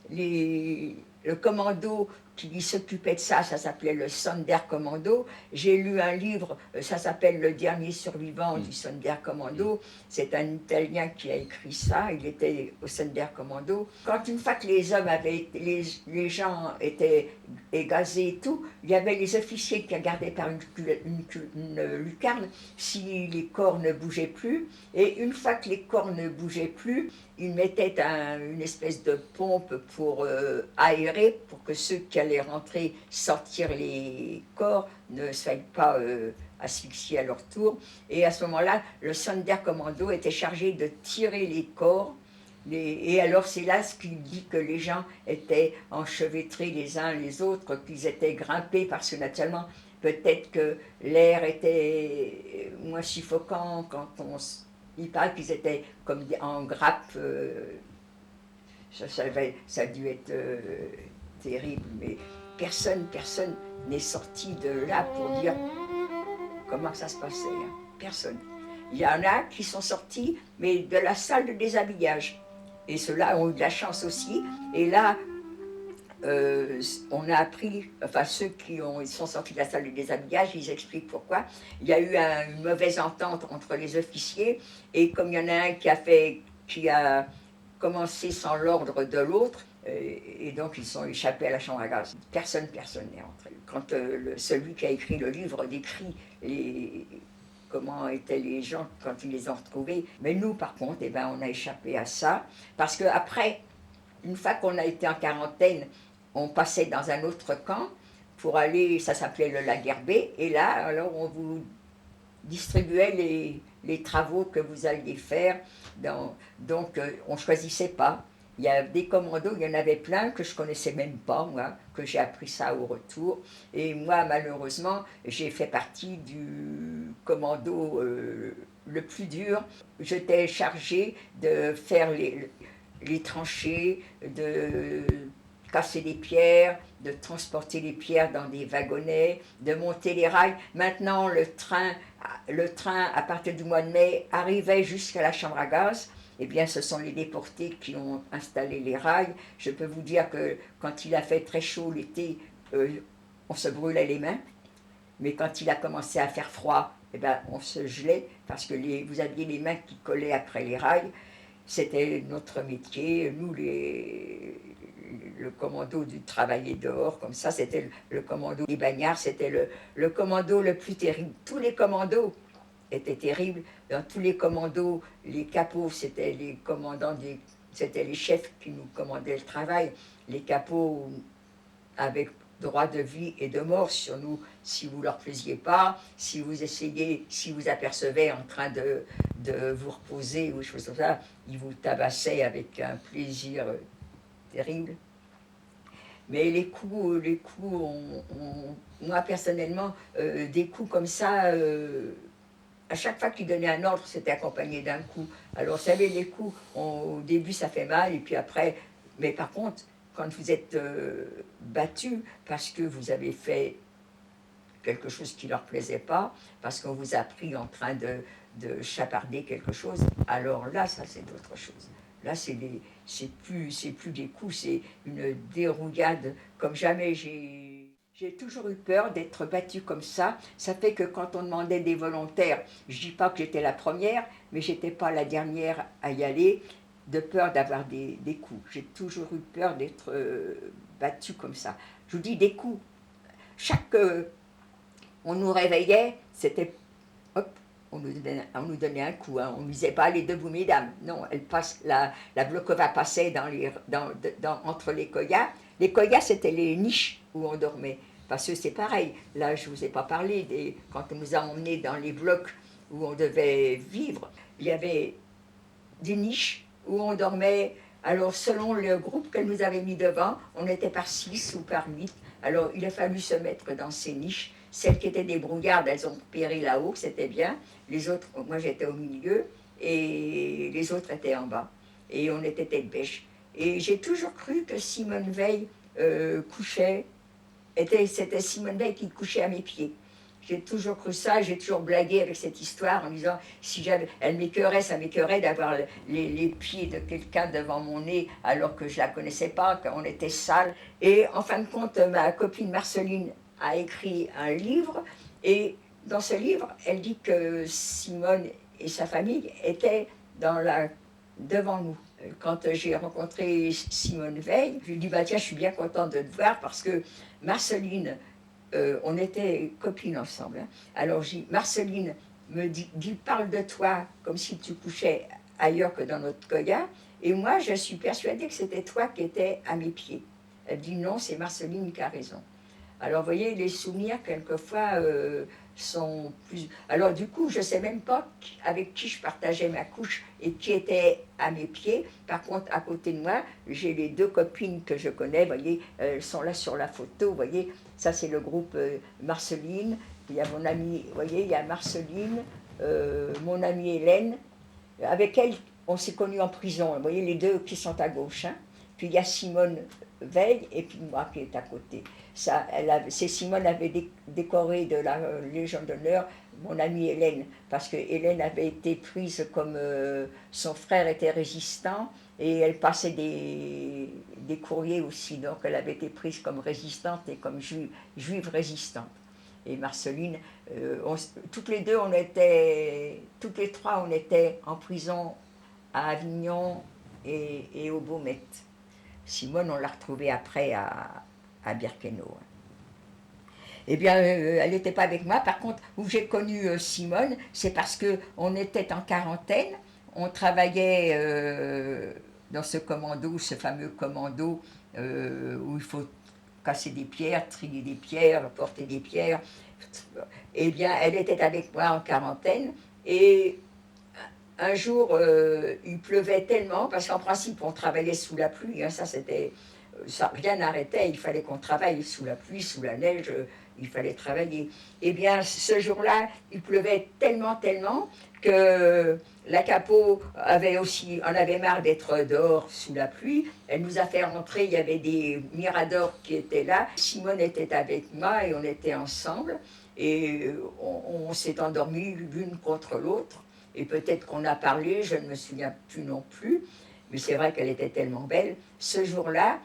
le commando qui s'occupait de ça, ça s'appelait le Sonderkommando. J'ai lu un livre, ça s'appelle Le dernier survivant du Sonderkommando. C'est un Italien qui a écrit ça, il était au Sonderkommando. Quand une fois que les hommes les gens étaient gazés et tout, il y avait les officiers qui regardaient par une lucarne si les corps ne bougeaient plus. Et une fois que les corps ne bougeaient plus, ils mettaient une espèce de pompe pour aérer, pour que ceux qui allaient rentrer, sortir les corps, ne soient pas asphyxiés à leur tour. Et à ce moment-là, le Sonderkommando était chargé de tirer les corps. Et alors c'est là ce qu'il dit que les gens étaient enchevêtrés les uns les autres, qu'ils étaient grimpés, parce que naturellement, peut-être que l'air était moins suffocant quand il paraît qu'ils étaient comme en grappe. Ça a dû être terrible, mais personne n'est sorti de là pour dire comment ça se passait. Hein. Personne. Il y en a qui sont sortis, mais de la salle de déshabillage. Et ceux-là ont eu de la chance aussi. Et là, on a appris, enfin ceux ils sont sortis de la salle de déshabillage, ils expliquent pourquoi. Il y a eu une mauvaise entente entre les officiers, et comme il y en a un qui a commencé sans l'ordre de l'autre, et donc ils sont échappés à la chambre à gaz. Personne n'est rentré. Quand celui qui a écrit le livre décrit comment étaient les gens quand ils les ont retrouvés, mais nous par contre, eh ben, on a échappé à ça, parce qu'après, une fois qu'on a été en quarantaine, on passait dans un autre camp pour aller, ça s'appelait le Lagerbé, et là, alors on vous distribuait les travaux que vous alliez faire. Donc on ne choisissait pas. Il y a des commandos, il y en avait plein que je ne connaissais même pas, moi, que j'ai appris ça au retour. Et moi, malheureusement, j'ai fait partie du commando le plus dur. J'étais chargée de faire les tranchées, de casser les pierres, de transporter les pierres dans des wagonnets, de monter les rails. Maintenant, le train, à partir du mois de mai, arrivait jusqu'à la chambre à gaz. Eh bien, ce sont les déportés qui ont installé les rails. Je peux vous dire que quand il a fait très chaud l'été, on se brûlait les mains. Mais quand il a commencé à faire froid, eh ben, on se gelait parce que vous aviez les mains qui collaient après les rails. C'était notre métier. Nous, le commando du travailler dehors, comme ça, c'était le commando des bagnards, c'était le commando le plus terrible. Tous les commandos étaient terribles. Dans tous les commandos, les capots, c'était les commandants, c'était les chefs qui nous commandaient le travail. Les capots avaient droit de vie et de mort sur nous si vous leur plaisiez pas, si vous essayez, si vous apercevez en train de vous reposer ou des choses comme ça, ils vous tabassaient avec un plaisir terrible. Mais moi personnellement, des coups comme ça, à chaque fois qu'il donnait un ordre, c'était accompagné d'un coup. Alors, vous savez, les coups, au début, ça fait mal, et puis après, mais par contre, quand vous êtes battu parce que vous avez fait quelque chose qui ne leur plaisait pas, parce qu'on vous a pris en train de chaparder quelque chose, alors là, ça, c'est d'autres choses. Là, c'est plus des coups, c'est une dérouillade comme jamais. J'ai toujours eu peur d'être battue comme ça. Ça fait que quand on demandait des volontaires, je ne dis pas que j'étais la première, mais je n'étais pas la dernière à y aller, de peur d'avoir des coups. J'ai toujours eu peur d'être battue comme ça. Je vous dis des coups. On nous réveillait, c'était hop, on nous donnait un coup. Hein. On ne disait pas allez debout mesdames. Non, la Vlhkova passait entre les koyas. Les koyas, c'était les niches où on dormait. Parce que c'est pareil. Là, je ne vous ai pas parlé, quand on nous a emmenés dans les blocs où on devait vivre, il y avait des niches où on dormait. Alors, selon le groupe qu'elle nous avait mis devant, on était par 6 ou par 8. Alors, il a fallu se mettre dans ces niches. Celles qui étaient des brouillardes, elles ont péri là-haut, c'était bien. Les autres, moi j'étais au milieu, et les autres étaient en bas. Et on était tête bêche. Et j'ai toujours cru que Simone Veil couchait, c'était Simone Veil qui couchait à mes pieds. J'ai toujours cru ça, j'ai toujours blagué avec cette histoire en disant, elle m'écœurait, ça m'écœurait d'avoir les pieds de quelqu'un devant mon nez alors que je la connaissais pas, qu'on était sale. Et en fin de compte, ma copine Marceline a écrit un livre, et dans ce livre, elle dit que Simone et sa famille étaient devant nous. Quand j'ai rencontré Simone Veil, je lui ai dit, bah tiens, je suis bien contente de te voir parce que Marceline, on était copines ensemble. Hein. Alors Marceline me dit, parle de toi comme si tu couchais ailleurs que dans notre koya, et moi je suis persuadée que c'était toi qui étais à mes pieds. Elle dit non, c'est Marceline qui a raison. Alors, vous voyez, les souvenirs, quelquefois, sont plus... Alors, du coup, je ne sais même pas avec qui je partageais ma couche et qui était à mes pieds. Par contre, à côté de moi, j'ai les 2 copines que je connais. Vous voyez, elles sont là sur la photo. Vous voyez, ça, c'est le groupe Marceline. Il y a mon amie, vous voyez, il y a Marceline, mon amie Hélène. Avec elle, on s'est connus en prison. Vous voyez, les 2 qui sont à gauche. Hein. Puis, il y a Simone Veil et puis moi qui est à côté. Simone avait décoré de la Légion d'honneur mon amie Hélène, parce que Hélène avait été prise comme son frère était résistant, et elle passait des courriers aussi, donc elle avait été prise comme résistante et comme juive résistante. Et Marceline, toutes les 3, on était en prison à Avignon et au Baumettes. Simone, on l'a retrouvée après à Birkenau. Eh bien, elle n'était pas avec moi. Par contre, où j'ai connu Simone, c'est parce qu'on était en quarantaine. On travaillait dans ce commando, ce fameux commando où il faut casser des pierres, trier des pierres, porter des pierres. Eh bien, elle était avec moi en quarantaine. Et un jour, il pleuvait tellement, parce qu'en principe, on travaillait sous la pluie. Hein, rien n'arrêtait, il fallait qu'on travaille sous la pluie, sous la neige, il fallait travailler. Eh bien, ce jour-là, il pleuvait tellement que la Capo en avait marre d'être dehors sous la pluie. Elle nous a fait rentrer, il y avait des miradors qui étaient là. Simone était avec moi et on était ensemble. Et on s'est endormis l'une contre l'autre. Et peut-être qu'on a parlé, je ne me souviens plus non plus. Mais c'est vrai qu'elle était tellement belle. Ce jour-là,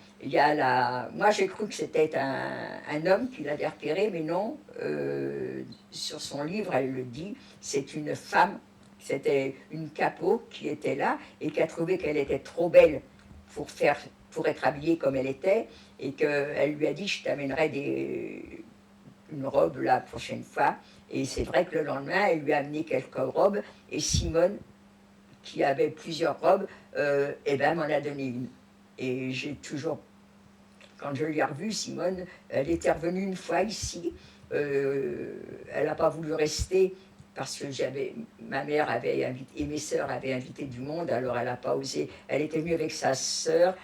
moi j'ai cru que c'était un homme qui l'avait repéré, mais non. Sur son livre, elle le dit, c'est une femme. C'était une Capo qui était là et qui a trouvé qu'elle était trop belle pour être habillée comme elle était, et qu'elle lui a dit, je t'amènerai une robe la prochaine fois. Et c'est vrai que le lendemain, elle lui a amené quelques robes, et Simone, qui avait plusieurs robes, m'en a donné une. Et j'ai toujours quand je l'ai revue, Simone, elle était revenue une fois ici. Elle n'a pas voulu rester parce que ma mère avait invité, et mes sœurs avaient invité du monde, alors elle n'a pas osé. Elle était venue avec sa sœur.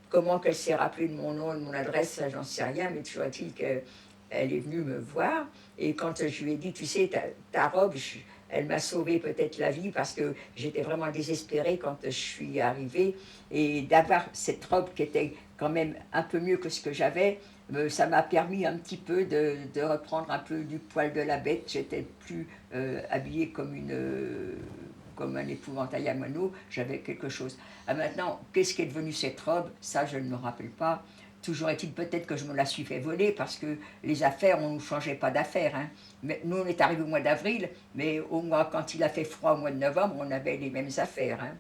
Comment qu'elle s'est rappelée de mon nom, de mon adresse, ça j'en sais rien, mais toujours est-il qu'elle est venue me voir. Et quand je lui ai dit, tu sais, ta robe, elle m'a sauvé peut-être la vie parce que j'étais vraiment désespérée quand je suis arrivée. Et d'avoir cette robe qui était quand même un peu mieux que ce que j'avais, ça m'a permis un petit peu de reprendre un peu du poil de la bête. J'étais plus habillée comme un épouvantail à moineaux, j'avais quelque chose. Ah, maintenant, qu'est-ce qui est devenu cette robe? Ça, je ne me rappelle pas. Toujours est-il peut-être que je me la suis fait voler parce que les affaires, on ne changeait pas d'affaires. Hein. Mais nous, on est arrivé au mois d'avril, mais quand il a fait froid au mois de novembre, on avait les mêmes affaires. Hein.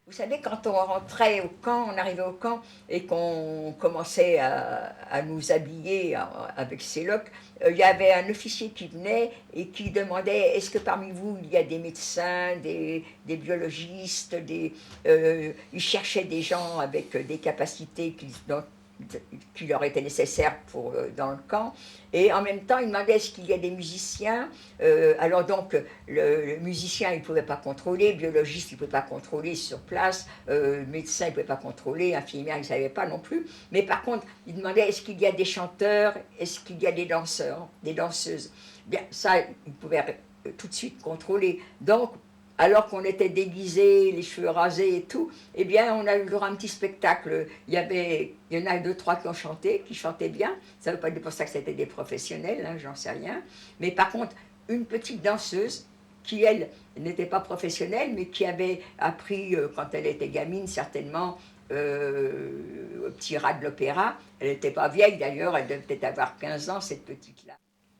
Vous savez, quand on rentrait au camp, on arrivait au camp et qu'on commençait à nous habiller avec ses loques, il y avait un officier qui venait et qui demandait est-ce que parmi vous il y a des médecins, des biologistes, il cherchait des gens avec des capacités qui leur étaient nécessaires dans le camp. Et en même temps, il demandait est-ce qu'il y a des musiciens. Alors donc, le musicien, il ne pouvait pas contrôler, biologiste, il ne pouvait pas contrôler sur place, médecin, il ne pouvait pas contrôler, infirmière, il ne savait pas non plus. Mais par contre, il demandait est-ce qu'il y a des chanteurs, est-ce qu'il y a des danseurs, des danseuses. Bien, ça, il pouvait tout de suite contrôler. Donc, alors qu'on était déguisés, les cheveux rasés et tout, eh bien, on a eu le droit à un petit spectacle. Il y en a 2, 3 qui ont chanté, qui chantaient bien. Ça ne veut pas dire pour ça que c'était des professionnels, hein, j'en sais rien. Mais par contre, une petite danseuse qui, elle, n'était pas professionnelle, mais qui avait appris, quand elle était gamine, certainement, au petit rat de l'opéra. Elle n'était pas vieille d'ailleurs, elle devait peut-être avoir 15 ans, cette petite-là.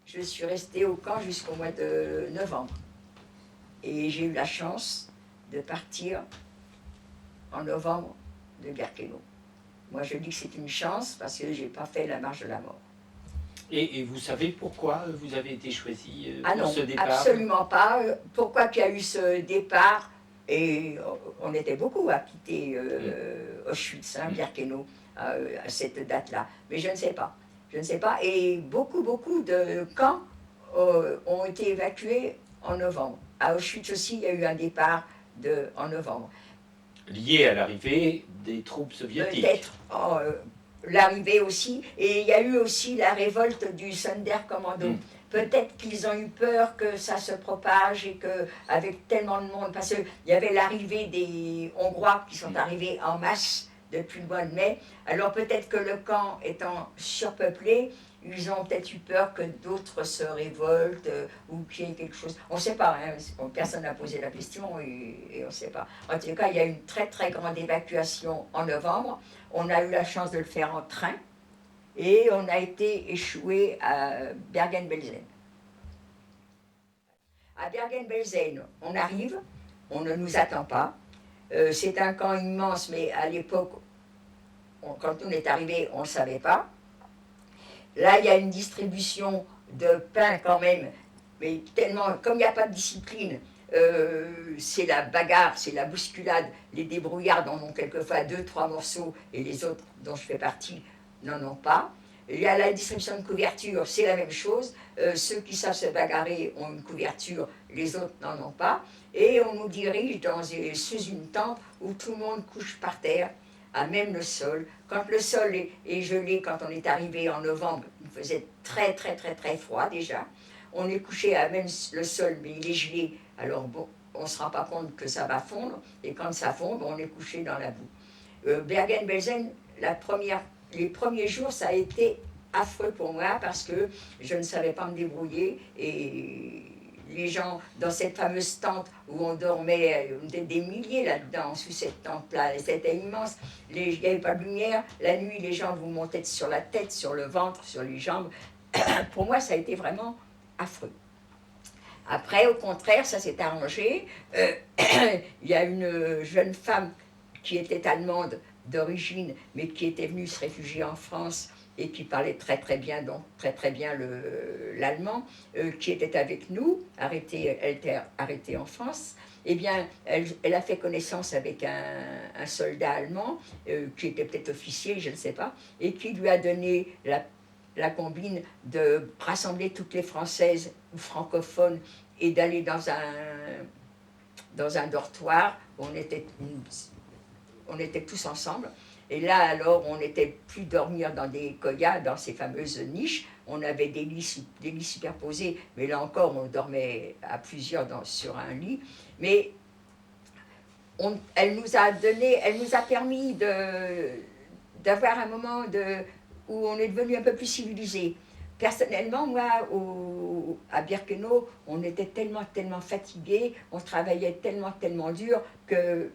Je suis restée au camp jusqu'au mois de novembre. Et j'ai eu la chance de partir en novembre de Birkenau. Moi, je dis que c'est une chance parce que je n'ai pas fait la marche de la mort. Et vous savez pourquoi vous avez été choisi Ah pour non, ce départ? absolument pas. Pourquoi qu'il y a eu ce départ? Et on était beaucoup à quitter Auschwitz, Birkenau, à cette date-là. Mais je ne sais pas. Je ne sais pas. Et beaucoup de camps ont été évacués en novembre. À Auschwitz aussi, il y a eu un départ en novembre. Lié à l'arrivée des troupes soviétiques. Peut-être l'arrivée aussi. Et il y a eu aussi la révolte du Sonderkommando. Peut-être qu'ils ont eu peur que ça se propage et qu'avec tellement de monde, parce qu'il y avait l'arrivée des Hongrois qui sont arrivés en masse depuis le mois de mai. Alors peut-être que le camp étant surpeuplé, ils ont peut-être eu peur que d'autres se révoltent ou qu'il y ait quelque chose. On ne sait pas, hein, personne n'a posé la question et on ne sait pas. En tout cas, il y a eu une très très grande évacuation en novembre. On a eu la chance de le faire en train et on a été échoué à Bergen-Belsen. À Bergen-Belsen, on arrive, on ne nous attend pas. C'est un camp immense, mais à l'époque, quand on est arrivé, on ne savait pas. Là, il y a une distribution de pain quand même, mais tellement, comme il n'y a pas de discipline, c'est la bagarre, c'est la bousculade. Les débrouillards en ont quelquefois 2, 3 morceaux, et les autres, dont je fais partie, n'en ont pas. Il y a la distribution de couverture, c'est la même chose. Ceux qui savent se bagarrer ont une couverture, les autres n'en ont pas. Et on nous dirige sous une tente où tout le monde couche par terre, à même le sol. Quand le sol est gelé, quand on est arrivé en novembre, il faisait très très très très froid déjà. On est couché à même le sol, mais il est gelé. Alors bon, on ne se rend pas compte que ça va fondre. Et quand ça fond, on est couché dans la boue. Bergen-Belsen, les premiers jours, ça a été affreux pour moi parce que je ne savais pas me débrouiller et les gens dans cette fameuse tente où on dormait, on était des milliers là-dedans, sous cette tente-là, c'était immense, il n'y avait pas de lumière, la nuit les gens vous montaient sur la tête, sur le ventre, sur les jambes. Pour moi ça a été vraiment affreux. Après au contraire ça s'est arrangé, il y a une jeune femme qui était allemande d'origine, mais qui était venu se réfugier en France et qui parlait très très bien, donc très bien l'allemand, qui était avec nous, elle était arrêtée en France. Eh bien, elle a fait connaissance avec un soldat allemand, qui était peut-être officier, je ne sais pas, et qui lui a donné la combine de rassembler toutes les Françaises ou francophones et d'aller dans un dortoir où on était tous ensemble. Et là, alors, on n'était plus dormir dans des koyas, dans ces fameuses niches. On avait des lits superposés, mais là encore, on dormait à plusieurs sur un lit. Mais elle nous a permis d'avoir un moment où on est devenu un peu plus civilisé. Personnellement, moi, à Birkenau, on était tellement fatigués, on travaillait tellement dur que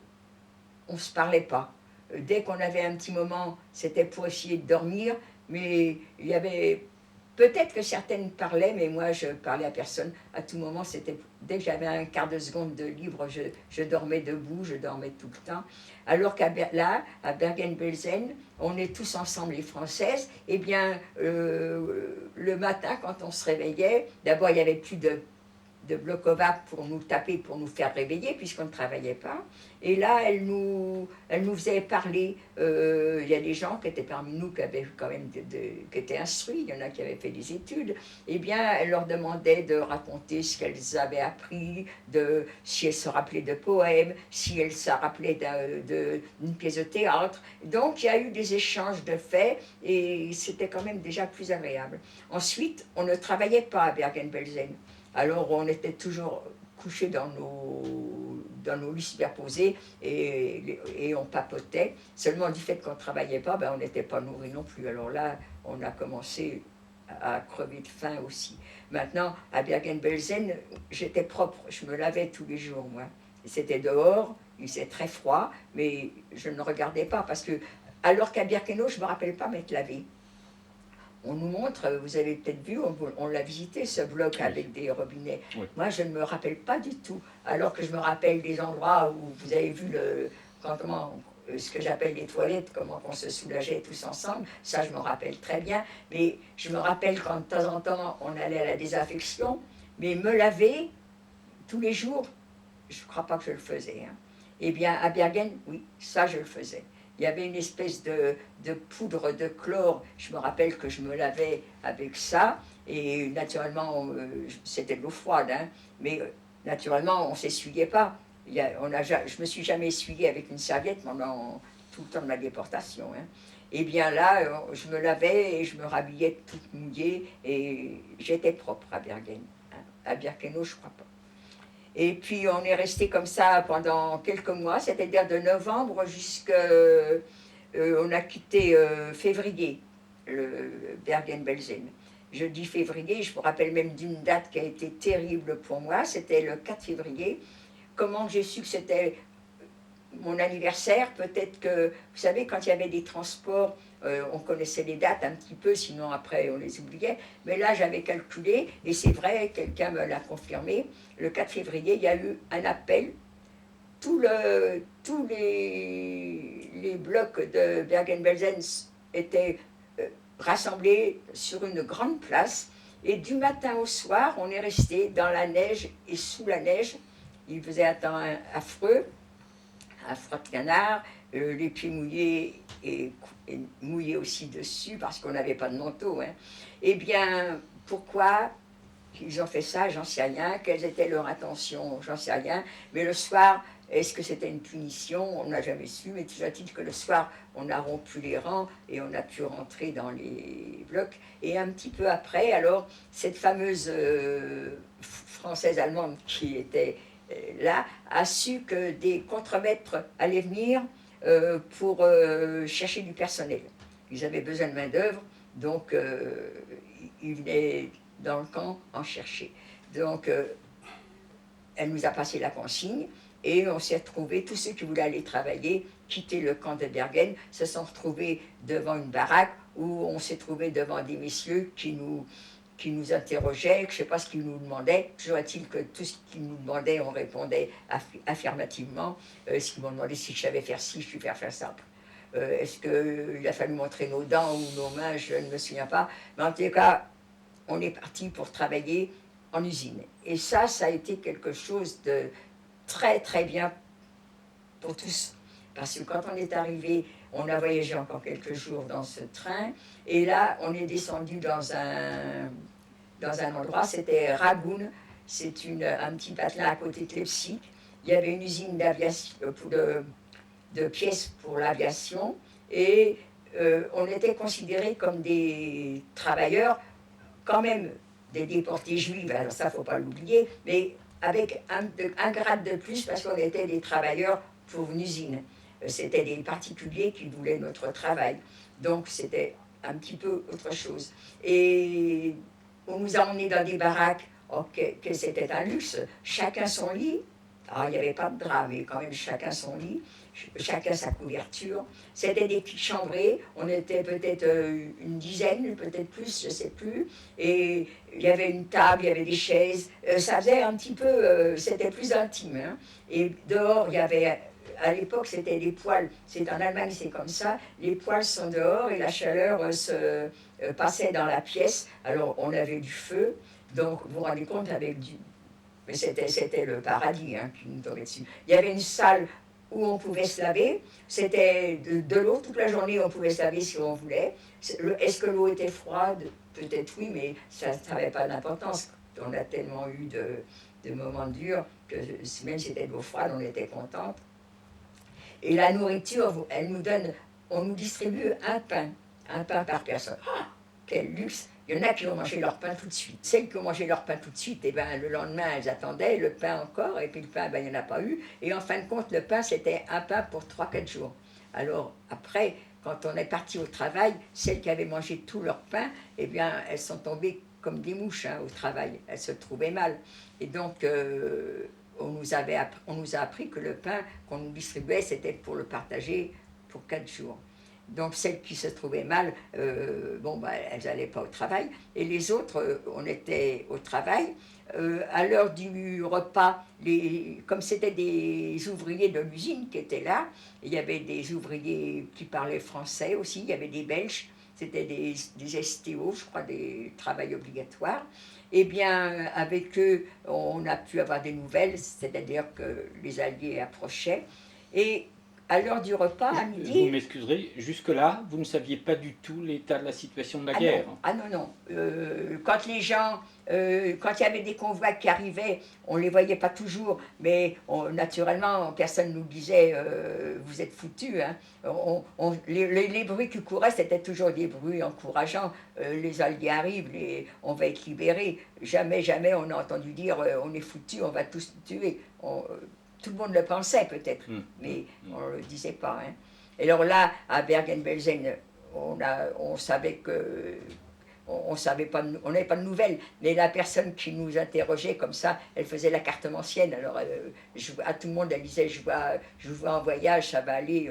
on ne se parlait pas. Dès qu'on avait un petit moment, c'était pour essayer de dormir, mais il y avait... Peut-être que certaines parlaient, mais moi, je parlais à personne. À tout moment, dès que j'avais un quart de seconde de libre, je dormais debout, je dormais tout le temps. Alors là, à Bergen-Belsen, on est tous ensemble, les Françaises. Eh bien, le matin, quand on se réveillait, d'abord, il n'y avait plus de Blokova pour nous taper, pour nous faire réveiller, puisqu'on ne travaillait pas. Et là, elle nous faisait parler. Il y a des gens qui étaient parmi nous, qui avaient quand même qui étaient instruits, il y en a qui avaient fait des études. Eh bien, elle leur demandait de raconter ce qu'elles avaient appris, si elles se rappelaient de poèmes, si elles se rappelaient d'une pièce de théâtre. Donc, il y a eu des échanges de faits, et c'était quand même déjà plus agréable. Ensuite, on ne travaillait pas à Bergen-Belsen. Alors on était toujours couchés dans nos lits superposés et on papotait. Seulement du fait qu'on ne travaillait pas, on n'était pas nourris non plus. Alors là, on a commencé à crever de faim aussi. Maintenant, à Bergen-Belsen, j'étais propre. Je me lavais tous les jours, moi. C'était dehors, il faisait très froid, mais je ne regardais pas parce que, alors qu'à Birkenau, je ne me rappelle pas m'être lavé. On nous montre, vous avez peut-être vu, on l'a visité, ce bloc avec des robinets. Oui. Moi, je ne me rappelle pas du tout. Alors que je me rappelle des endroits où vous avez vu ce que j'appelle les toilettes, comment on se soulageait tous ensemble. Ça, je me rappelle très bien. Mais je me rappelle quand de temps en temps, on allait à la désinfection. Mais me laver tous les jours, je ne crois pas que je le faisais. Hein. Eh bien, à Bergen, oui, ça, je le faisais. Il y avait une espèce de poudre de chlore. Je me rappelle que je me lavais avec ça. Et naturellement, c'était de l'eau froide. Hein, mais naturellement, on ne s'essuyait pas. Je ne me suis jamais essuyée avec une serviette pendant tout le temps de ma déportation. Hein. Et bien là, je me lavais et je me rhabillais toute mouillée. Et j'étais propre à Bergen. Hein. À Birkenau, je ne crois pas. Et puis on est resté comme ça pendant quelques mois, c'est-à-dire de novembre jusqu'à... on a quitté février, le Bergen-Belsen. Je dis février, je me rappelle même d'une date qui a été terrible pour moi, c'était le 4 février. Comment j'ai su que c'était mon anniversaire? Peut-être que, vous savez, quand il y avait des transports, on connaissait les dates un petit peu, sinon après on les oubliait. Mais là, j'avais calculé, et c'est vrai, quelqu'un me l'a confirmé, le 4 février, il y a eu un appel. Tous les blocs de Bergen-Belsen étaient rassemblés sur une grande place. Et du matin au soir, on est resté dans la neige et sous la neige. Il faisait un temps affreux, un froid de canard, les pieds mouillés et mouillés aussi dessus parce qu'on n'avait pas de manteau. Hein. Eh bien, pourquoi ils ont fait ça? J'en sais rien. Quelles étaient leurs intentions? J'en sais rien. Mais le soir, est-ce que c'était une punition? On n'a jamais su, mais toujours est-il que le soir, on a rompu les rangs et on a pu rentrer dans les blocs. Et un petit peu après, alors, cette fameuse française-allemande qui était là, a su que des contremaîtres allaient venir pour chercher du personnel. Ils avaient besoin de main-d'œuvre, donc ils venaient dans le camp en chercher. Donc, elle nous a passé la consigne et on s'est retrouvés, tous ceux qui voulaient aller travailler, quitter le camp de Bergen, se sont retrouvés devant une baraque où on s'est trouvés devant des messieurs qui nous interrogeaient, je ne sais pas ce qu'ils nous demandaient. Toujours est-il que tout ce qu'ils nous demandaient, on répondait affirmativement. Ce qu'ils m'ont demandé si je savais faire ci, je suis faire ça. Est-ce qu'il a fallu montrer nos dents ou nos mains? Je ne me souviens pas. Mais en tout cas, on est parti pour travailler en usine. Et ça a été quelque chose de très très bien pour tous. Parce que quand on est arrivé, on a voyagé encore quelques jours dans ce train. Et là, on est descendu dans un endroit, c'était Ragoun. C'est un petit patelin à côté de Leipzig. Il y avait une usine d'aviation, de pièces pour l'aviation. Et on était considérés comme des travailleurs, quand même des déportés juifs. Alors ça, il ne faut pas l'oublier. Mais avec un grade de plus parce qu'on était des travailleurs pour une usine. C'était des particuliers qui voulaient notre travail. Donc c'était un petit peu autre chose. Et on nous a emmenés dans des baraques, que c'était un luxe. Chacun son lit. Alors il n'y avait pas de drap, mais quand même chacun son lit, chacun sa couverture. C'était des petites chambrées, on était peut-être une dizaine, peut-être plus, je ne sais plus. Et il y avait une table, il y avait des chaises. Ça faisait un petit peu, c'était plus intime. Hein. Et dehors, il y avait, à l'époque, c'était des poêles. C'est en Allemagne, c'est comme ça. Les poêles sont dehors et la chaleur se passait dans la pièce. Alors on avait du feu. Donc vous vous rendez compte avec du... Mais c'était le paradis hein, qui nous tombait dessus. Il y avait une salle où on pouvait se laver. C'était de l'eau toute la journée, on pouvait se laver si on voulait. Est-ce que l'eau était froide? Peut-être oui, mais ça n'avait pas d'importance. On a tellement eu de moments durs que même si c'était de l'eau froide, on était contente. Et la nourriture, on nous distribue un pain par personne. Ah, quel luxe! Il y en a qui ont mangé leur pain tout de suite. Celles qui ont mangé leur pain tout de suite, et ben, le lendemain, elles attendaient le pain encore, et puis le pain, ben, il n'y en a pas eu. Et en fin de compte, le pain, c'était un pain pour 3-4 jours. Alors, après, quand on est parti au travail, celles qui avaient mangé tout leur pain, eh bien, elles sont tombées comme des mouches hein, au travail. Elles se trouvaient mal. Et donc, on nous a appris que le pain qu'on nous distribuait, c'était pour le partager pour 4 jours. Donc celles qui se trouvaient mal, elles n'allaient pas au travail. Et les autres, on était au travail. À l'heure du repas, comme c'était des ouvriers de l'usine qui étaient là, il y avait des ouvriers qui parlaient français aussi, il y avait des Belges, c'était des STO, je crois, des travails obligatoires. Eh bien, avec eux, on a pu avoir des nouvelles, c'est-à-dire que les Alliés approchaient. Et à l'heure du repas, à midi... Vous m'excuserez, jusque-là, vous ne saviez pas du tout l'état de la situation de la guerre. Non. Quand les gens, quand il y avait des convois qui arrivaient, on ne les voyait pas toujours, mais naturellement, personne ne nous disait vous êtes foutus. Hein. Les bruits qui couraient, c'était toujours des bruits encourageants. Les Alliés arrivent, on va être libérés. Jamais on a entendu dire on est foutus, on va tous tuer. Tout le monde le pensait peut-être, mais on ne le disait pas. Hein. Et alors là, à Bergen-Belsen, on savait que... On n'avait pas de nouvelles, mais la personne qui nous interrogeait comme ça, elle faisait la cartomancienne. Alors à tout le monde, elle disait je vous vois en voyage, ça va aller.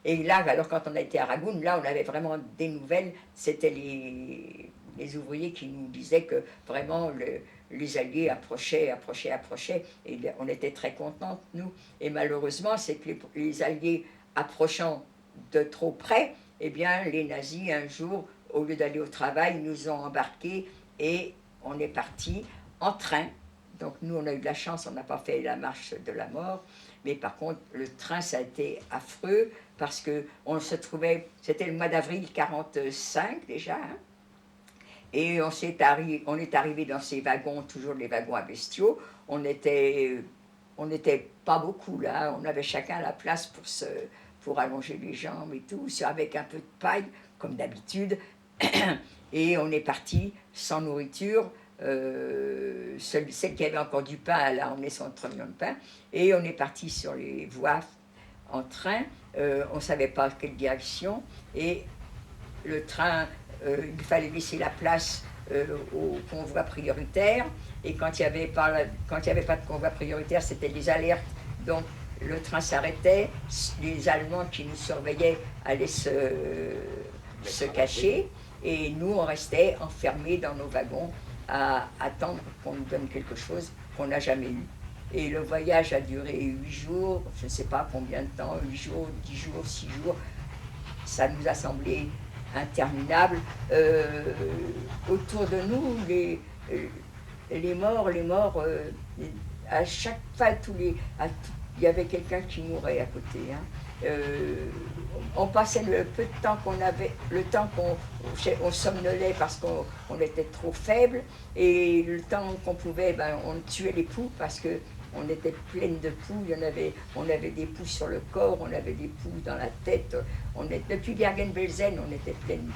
Et là, alors quand on a été à Ragoun, là on avait vraiment des nouvelles. C'était les ouvriers qui nous disaient que vraiment les Alliés approchaient, et on était très contents, nous. Et malheureusement, c'est que les Alliés approchant de trop près, eh bien, les nazis, un jour, au lieu d'aller au travail, nous ont embarqués et on est parti en train. Donc nous, on a eu de la chance, on n'a pas fait la marche de la mort. Mais par contre, le train, ça a été affreux parce qu'on se trouvait, c'était le mois d'avril 1945 déjà, hein. Et on est arrivé dans ces wagons, toujours les wagons à bestiaux. On n'était pas beaucoup là, on avait chacun la place pour allonger les jambes et tout, avec un peu de paille, comme d'habitude. Et on est parti sans nourriture. Celle qui avait encore du pain, elle a emmené son trognon de pain. Et on est parti sur les voies en train. On ne savait pas quelle direction. Et le train... il fallait laisser la place au convoi prioritaire, et quand il n'y avait pas de convoi prioritaire, c'était des alertes, donc le train s'arrêtait, les Allemands qui nous surveillaient allaient se cacher, et nous on restait enfermés dans nos wagons à attendre qu'on nous donne quelque chose qu'on n'a jamais eu. Et le voyage a duré 8 jours, je ne sais pas combien de temps, 8 jours, 10 jours, 6 jours. ça nous a semblé interminable. Autour de nous, les morts, à chaque fois, il y avait quelqu'un qui mourait à côté. Hein. On passait le peu de temps qu'on avait, le temps on somnolait parce qu'on était trop faible, et le temps qu'on pouvait, on tuait les poux parce que on était pleine de poux. On avait des poux sur le corps, on avait des poux dans la tête. Depuis Bergen-Belsen, on était pleine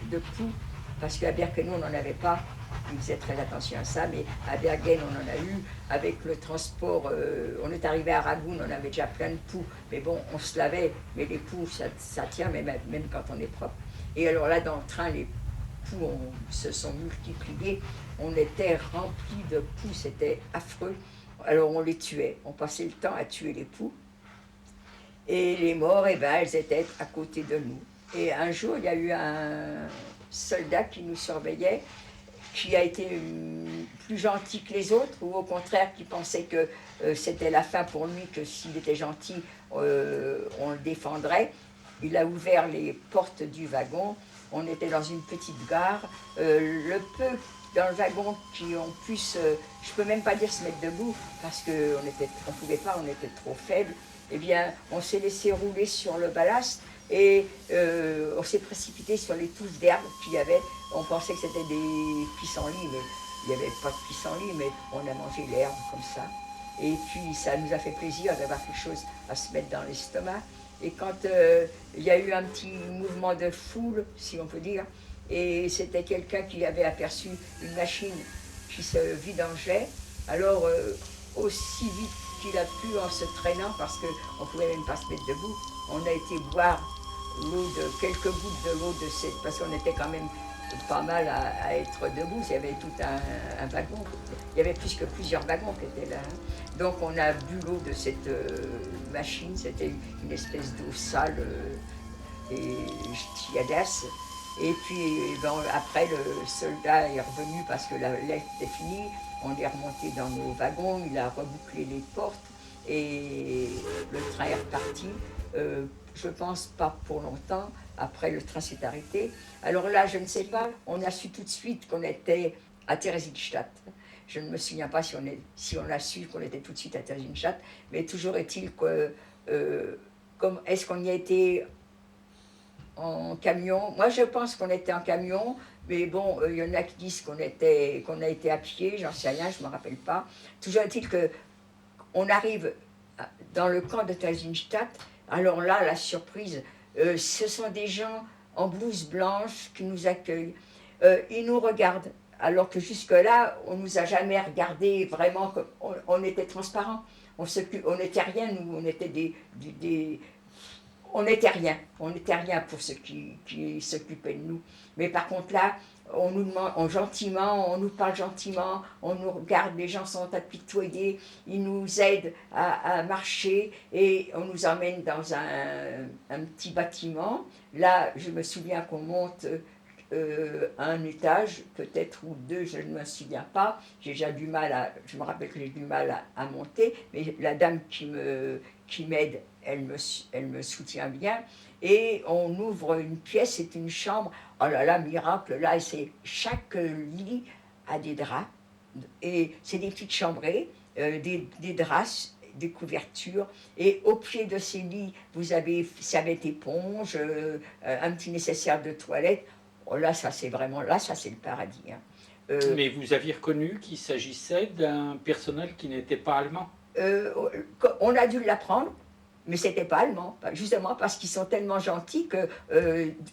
de poux, parce qu'à Birkenau, on n'en avait pas. Ils faisaient très attention à ça, mais à Bergen, on en a eu. Avec le transport, on est arrivé à Ragun, on avait déjà plein de poux. Mais bon, on se lavait, mais les poux, ça tient même quand on est propre. Et alors là, dans le train, les poux se sont multipliés. On était remplis de poux, c'était affreux. Alors on les tuait, on passait le temps à tuer les poux. Et les morts, elles étaient à côté de nous. Et un jour, il y a eu un soldat qui nous surveillait, qui a été plus gentil que les autres, ou au contraire qui pensait que c'était la fin pour lui, que s'il était gentil, on le défendrait. Il a ouvert les portes du wagon. On était dans une petite gare. Le peu dans le wagon qui ont pu je peux même pas dire se mettre debout, parce qu'on pouvait pas, on était trop faibles. Eh bien, on s'est laissé rouler sur le ballast, et on s'est précipité sur les touffes d'herbe qu'il y avait. On pensait que c'était des pissenlits, mais il n'y avait pas de pissenlits, mais on a mangé l'herbe comme ça. Et puis ça nous a fait plaisir d'avoir quelque chose à se mettre dans l'estomac. Et quand il y a eu un petit mouvement de foule, si on peut dire, et c'était quelqu'un qui avait aperçu une machine qui se vidangeait, alors aussi vite qu'il a pu, en se traînant, parce qu'on ne pouvait même pas se mettre debout, on a été boire quelques gouttes de l'eau de cette, parce qu'on était quand même pas mal à être debout. Il y avait tout un wagon, il y avait plus que plusieurs wagons qui étaient là. Donc on a bu l'eau de cette machine, c'était une espèce d'eau sale et tiadasse. Et puis après, le soldat est revenu parce que la lettre était finie. On est remonté dans nos wagons, il a rebouclé les portes et le train est reparti. Je pense pas pour longtemps. Après, le train s'est arrêté. Alors là, je ne sais pas, on a su tout de suite qu'on était à Theresienstadt. Je ne me souviens pas si on a su qu'on était tout de suite à Theresienstadt, mais toujours est-il que, est-ce qu'on y a été en camion? Moi, je pense qu'on était en camion, mais bon, il y en a qui disent qu'on a été à pied, j'en sais rien, je ne me rappelle pas. Toujours est-il qu'on arrive dans le camp de Theresienstadt. Alors là, la surprise, ce sont des gens en blouse blanche qui nous accueillent. Ils nous regardent, alors que jusque-là, on ne nous a jamais regardé vraiment, on était transparents. On n'était rien, nous, on était on n'était rien pour ceux qui s'occupaient de nous. Mais par contre là, on nous demande gentiment, on nous parle gentiment, on nous regarde, les gens sont apitoyés, ils nous aident à marcher, et on nous emmène dans un petit bâtiment. Là, je me souviens qu'on monte un étage, peut-être, ou deux, je ne me souviens pas. Je me rappelle que j'ai du mal à monter, mais la dame qui m'aide, elle me soutient bien. Et on ouvre une pièce, c'est une chambre. Oh là là, miracle, là, chaque lit a des draps. Et c'est des petites chambrées, des draps, des couvertures. Et au pied de ces lits, vous avez serviette éponge, un petit nécessaire de toilette. Oh là, ça c'est le paradis. Hein. Mais vous aviez reconnu qu'il s'agissait d'un personnel qui n'était pas allemand? On a dû l'apprendre, mais c'était pas allemand, justement parce qu'ils sont tellement gentils que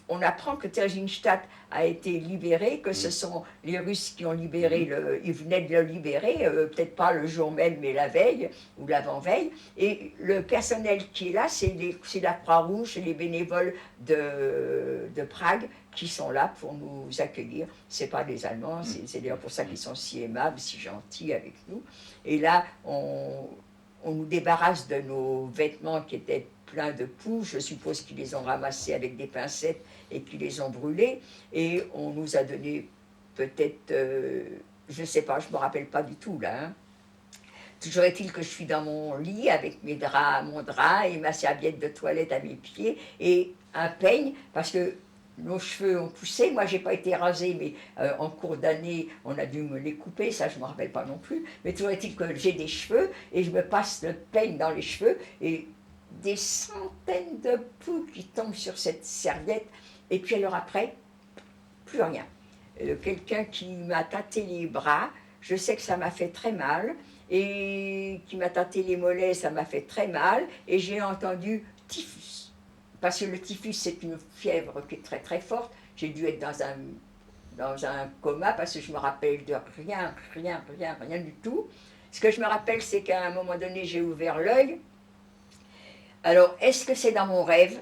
on apprend que Theresienstadt a été libéré, que ce sont les Russes qui ont libéré, ils venaient de le libérer, peut-être pas le jour même, mais la veille ou l'avant-veille. Et le personnel qui est là, c'est la Croix-Rouge, c'est les bénévoles de Prague qui sont là pour nous accueillir. C'est pas des Allemands, c'est d'ailleurs pour ça qu'ils sont si aimables, si gentils avec nous. Et là, on nous débarrasse de nos vêtements qui étaient pleins de poux. Je suppose qu'ils les ont ramassés avec des pincettes et qu'ils les ont brûlés. Et on nous a donné peut-être, je ne sais pas, je ne me rappelle pas du tout là. Hein. Toujours est-il que je suis dans mon lit avec mon drap et ma serviette de toilette à mes pieds. Et un peigne, parce que nos cheveux ont poussé. Moi, j'ai pas été rasée, mais en cours d'année, on a dû me les couper. Ça, je me rappelle pas non plus. Mais toujours est-il que j'ai des cheveux et je me passe le peigne dans les cheveux et des centaines de poux qui tombent sur cette serviette. Et puis alors après, plus rien. Quelqu'un qui m'a tâté les bras, je sais que ça m'a fait très mal. Et qui m'a tâté les mollets, ça m'a fait très mal. Et j'ai entendu typhus. Parce que le typhus, c'est une fièvre qui est très très forte. J'ai dû être dans un coma parce que je me rappelle de rien du tout. Ce que je me rappelle, c'est qu'à un moment donné, j'ai ouvert l'œil. Alors, est-ce que c'est dans mon rêve?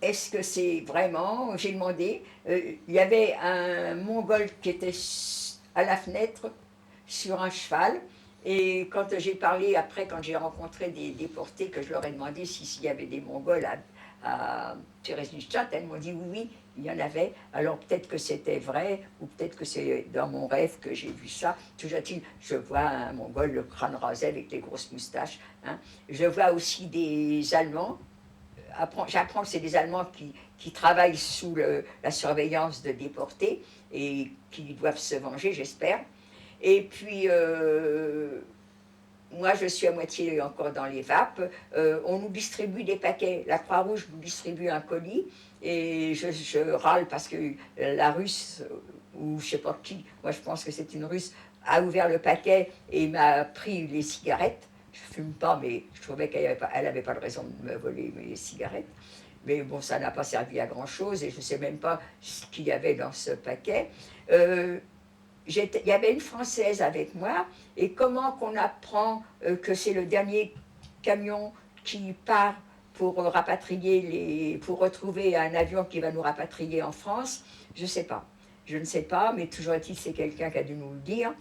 Est-ce que c'est vraiment? J'ai demandé. Il y avait un Mongol qui était à la fenêtre sur un cheval. Et quand j'ai parlé après, quand j'ai rencontré des déportés, que je leur ai demandé s'il y avait des Mongols à Theresienstadt, elles m'ont dit oui, il y en avait. Alors peut-être que c'était vrai, ou peut-être que c'est dans mon rêve que j'ai vu ça. Toujours est-il, je vois un Mongol, le crâne rasé avec des grosses moustaches. Hein. Je vois aussi des Allemands. J'apprends que c'est des Allemands qui travaillent sous la surveillance de déportés et qui doivent se venger, j'espère. Et puis, moi, je suis à moitié encore dans les vapes. On nous distribue des paquets. La Croix-Rouge nous distribue un colis. Et je râle parce que la Russe, ou je ne sais pas qui, moi je pense que c'est une Russe, a ouvert le paquet et m'a pris les cigarettes. Je ne fume pas, mais je trouvais qu'elle n'avait pas de raison de me voler mes cigarettes. Mais bon, ça n'a pas servi à grand-chose et je ne sais même pas ce qu'il y avait dans ce paquet. Il y avait une Française avec moi, et comment qu'on apprend que c'est le dernier camion qui part pour pour retrouver un avion qui va nous rapatrier en France, je ne sais pas. Je ne sais pas, mais toujours est-il, c'est quelqu'un qui a dû nous le dire.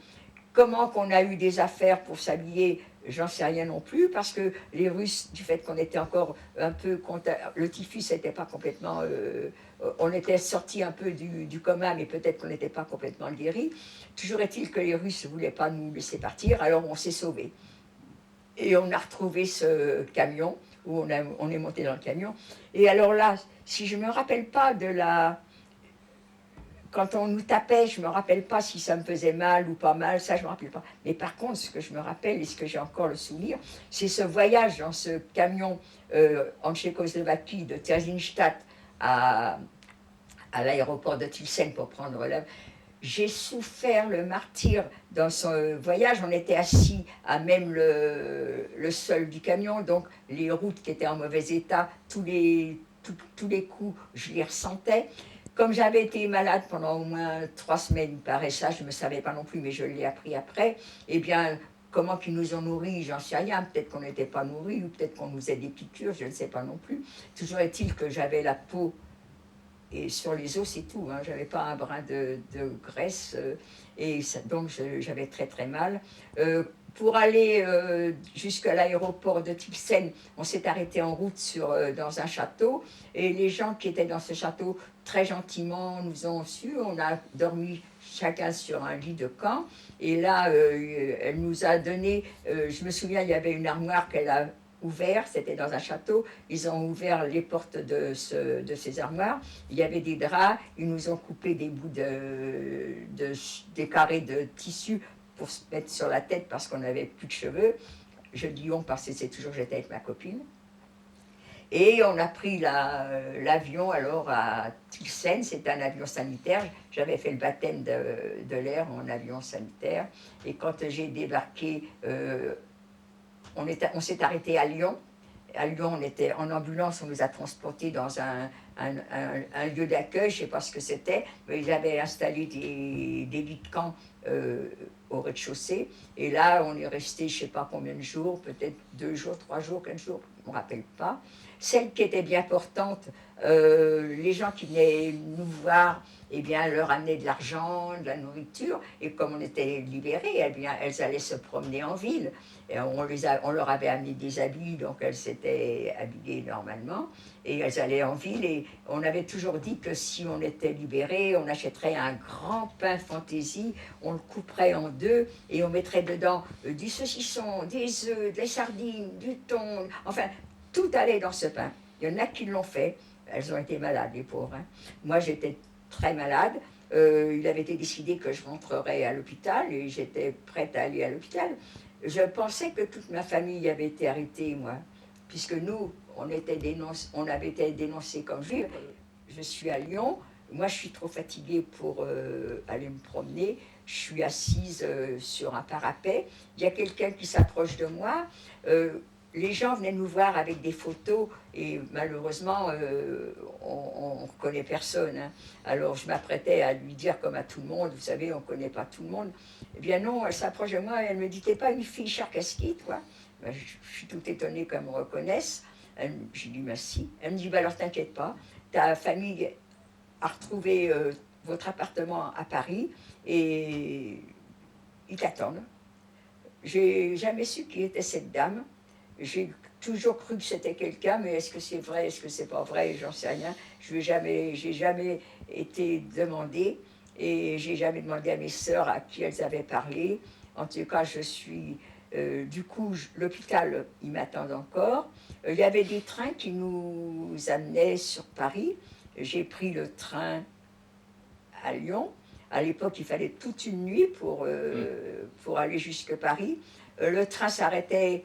Comment qu'on a eu des affaires pour s'habiller, j'en sais rien non plus, parce que les Russes, du fait qu'on était encore un peu... Le typhus n'était pas complètement... on était sorti un peu du coma, mais peut-être qu'on n'était pas complètement guéri. Toujours est-il que les Russes ne voulaient pas nous laisser partir, alors on s'est sauvés. Et on a retrouvé ce camion, où on est monté dans le camion. Et alors là, si je ne me rappelle pas de la... Quand on nous tapait, je ne me rappelle pas si ça me faisait mal ou pas mal, ça je ne me rappelle pas. Mais par contre, ce que je me rappelle et ce que j'ai encore le souvenir, c'est ce voyage dans ce camion en Tchécoslovaquie, de Theresienstadt à l'aéroport de Tillsen pour prendre relève. J'ai souffert le martyre dans ce voyage. On était assis à même le sol du camion, donc les routes qui étaient en mauvais état, tous les coups, je les ressentais. Comme j'avais été malade pendant au moins 3 semaines, il paraît ça, je ne me savais pas non plus, mais je l'ai appris après, eh bien, comment qu'ils nous ont nourris, j'en sais rien, peut-être qu'on n'était pas nourris, ou peut-être qu'on nous faisait des piqûres, je ne sais pas non plus. Toujours est-il que j'avais la peau, et sur les os, c'est tout, hein, je n'avais pas un brin de graisse, et ça, donc j'avais très très mal. Pour aller jusqu'à l'aéroport de Tillsen, on s'est arrêté en route dans un château, et les gens qui étaient dans ce château, très gentiment, nous ont su. On a dormi chacun sur un lit de camp, et là, elle nous a donné, je me souviens, il y avait une armoire qu'elle a ouverte, c'était dans un château, ils ont ouvert les portes de ces armoires, il y avait des draps, ils nous ont coupé des bouts des carrés de tissu pour se mettre sur la tête parce qu'on n'avait plus de cheveux. Je dis on parce que c'est toujours j'étais avec ma copine. Et on a pris l'avion alors à Tillsen, c'était un avion sanitaire. J'avais fait le baptême de l'air en avion sanitaire. Et quand j'ai débarqué, on s'est arrêté à Lyon. À Lyon, on était en ambulance, on nous a transportés dans un lieu d'accueil, je ne sais pas ce que c'était, mais ils avaient installé des lits de camp au rez-de-chaussée. Et là, on est resté, je ne sais pas combien de jours, peut-être 2 jours, 3 jours, 15 jours, je ne me rappelle pas. Celle qui était bien portante, les gens qui venaient nous voir, eh bien, leur amenaient de l'argent, de la nourriture, et comme on était libérés, eh bien, elles allaient se promener en ville. Et on leur avait amené des habits, donc elles s'étaient habillées normalement, et elles allaient en ville, et on avait toujours dit que si on était libérés, on achèterait un grand pain fantaisie, on le couperait en 2, et on mettrait dedans du saucisson, des œufs, des sardines, du thon, enfin, tout allait dans ce pain. Il y en a qui l'ont fait. elles ont été malades, les pauvres. Hein. Moi, j'étais très malade. Il avait été décidé que je rentrerais à l'hôpital et j'étais prête à aller à l'hôpital. Je pensais que toute ma famille avait été arrêtée, moi, puisque nous, on avait été dénoncés comme juifs. Je suis à Lyon. Moi, je suis trop fatiguée pour aller me promener. Je suis assise sur un parapet. Il y a quelqu'un qui s'approche de moi. Les gens venaient nous voir avec des photos et malheureusement, on ne reconnaît personne. Hein. Alors, je m'apprêtais à lui dire comme à tout le monde, vous savez, on ne connaît pas tout le monde. Eh bien non, elle s'approche de moi et elle me dit, t'es pas une fille Charkaski, toi? Ben, je suis tout étonnée qu'elle me reconnaisse. Je lui dis, merci. Elle me dit, ben alors t'inquiète pas, ta famille a retrouvé votre appartement à Paris et ils t'attendent. J'ai jamais su qui était cette dame. J'ai toujours cru que c'était quelqu'un, mais est-ce que c'est vrai, est-ce que c'est pas vrai, j'en sais rien. J'ai jamais été demandée et j'ai jamais demandé à mes sœurs à qui elles avaient parlé. En tout cas, je suis du coup, l'hôpital, ils m'attendent encore. Il y avait des trains qui nous amenaient sur Paris. J'ai pris le train à Lyon. À l'époque, il fallait toute une nuit pour aller jusque Paris. Le train s'arrêtait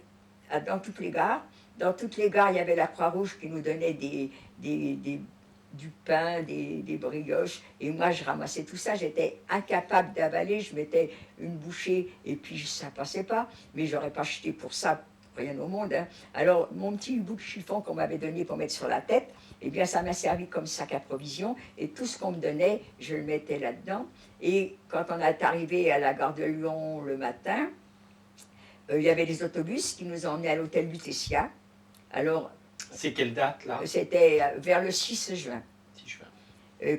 dans toutes les gares. Dans toutes les gares, il y avait la Croix-Rouge qui nous donnait du pain, des brioches. Et moi, je ramassais tout ça. J'étais incapable d'avaler. Je mettais une bouchée et puis ça passait pas. Mais j'aurais pas acheté pour ça rien au monde. Hein. Alors, mon petit bout de chiffon qu'on m'avait donné pour mettre sur la tête, eh bien, ça m'a servi comme sac à provisions. Et tout ce qu'on me donnait, je le mettais là-dedans. Et quand on est arrivé à la gare de Lyon le matin, il y avait des autobus qui nous emmenaient à l'hôtel Lutetia. Alors, c'est quelle date, là? C'était vers le 6 juin. 6 juin.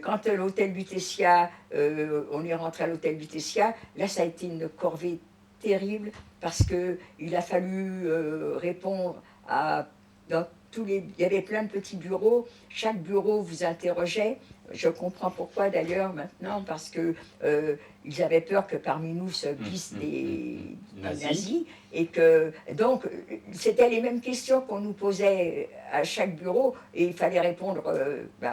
Quand l'hôtel Lutetia, on est rentré à l'hôtel Lutetia, là, ça a été une corvée terrible parce qu'il a fallu répondre à... il y avait plein de petits bureaux. Chaque bureau vous interrogeait. Je comprends pourquoi d'ailleurs maintenant, parce que ils avaient peur que parmi nous se glissent des nazis. Et que, donc, c'était les mêmes questions qu'on nous posait à chaque bureau. Et il fallait répondre,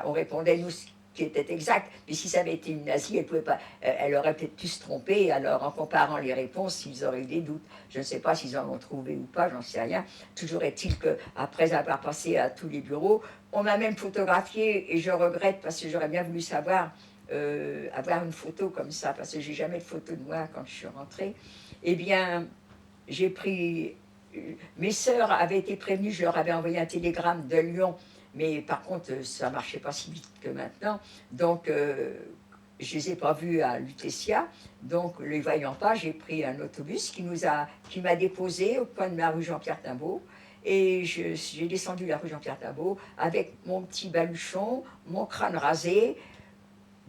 on répondait nous ce qui était exact. Mais si ça avait été une nazie, elle pouvait pas, elle aurait peut-être pu se tromper. Alors, en comparant les réponses, ils auraient eu des doutes. Je ne sais pas s'ils en ont trouvé ou pas, j'en sais rien. Toujours est-il qu'après avoir passé à tous les bureaux, on m'a même photographié et je regrette parce que j'aurais bien voulu savoir avoir une photo comme ça parce que j'ai jamais de photo de moi quand je suis rentrée. Eh bien, j'ai pris... Mes sœurs avaient été prévenues, je leur avais envoyé un télégramme de Lyon, mais par contre, ça ne marchait pas si vite que maintenant. Donc, je ne les ai pas vues à Lutetia. Donc, les voyant pas, j'ai pris un autobus qui m'a déposé au coin de la rue Jean-Pierre Timbaud. Et j'ai descendu la rue Jean-Pierre Timbaud avec mon petit baluchon, mon crâne rasé.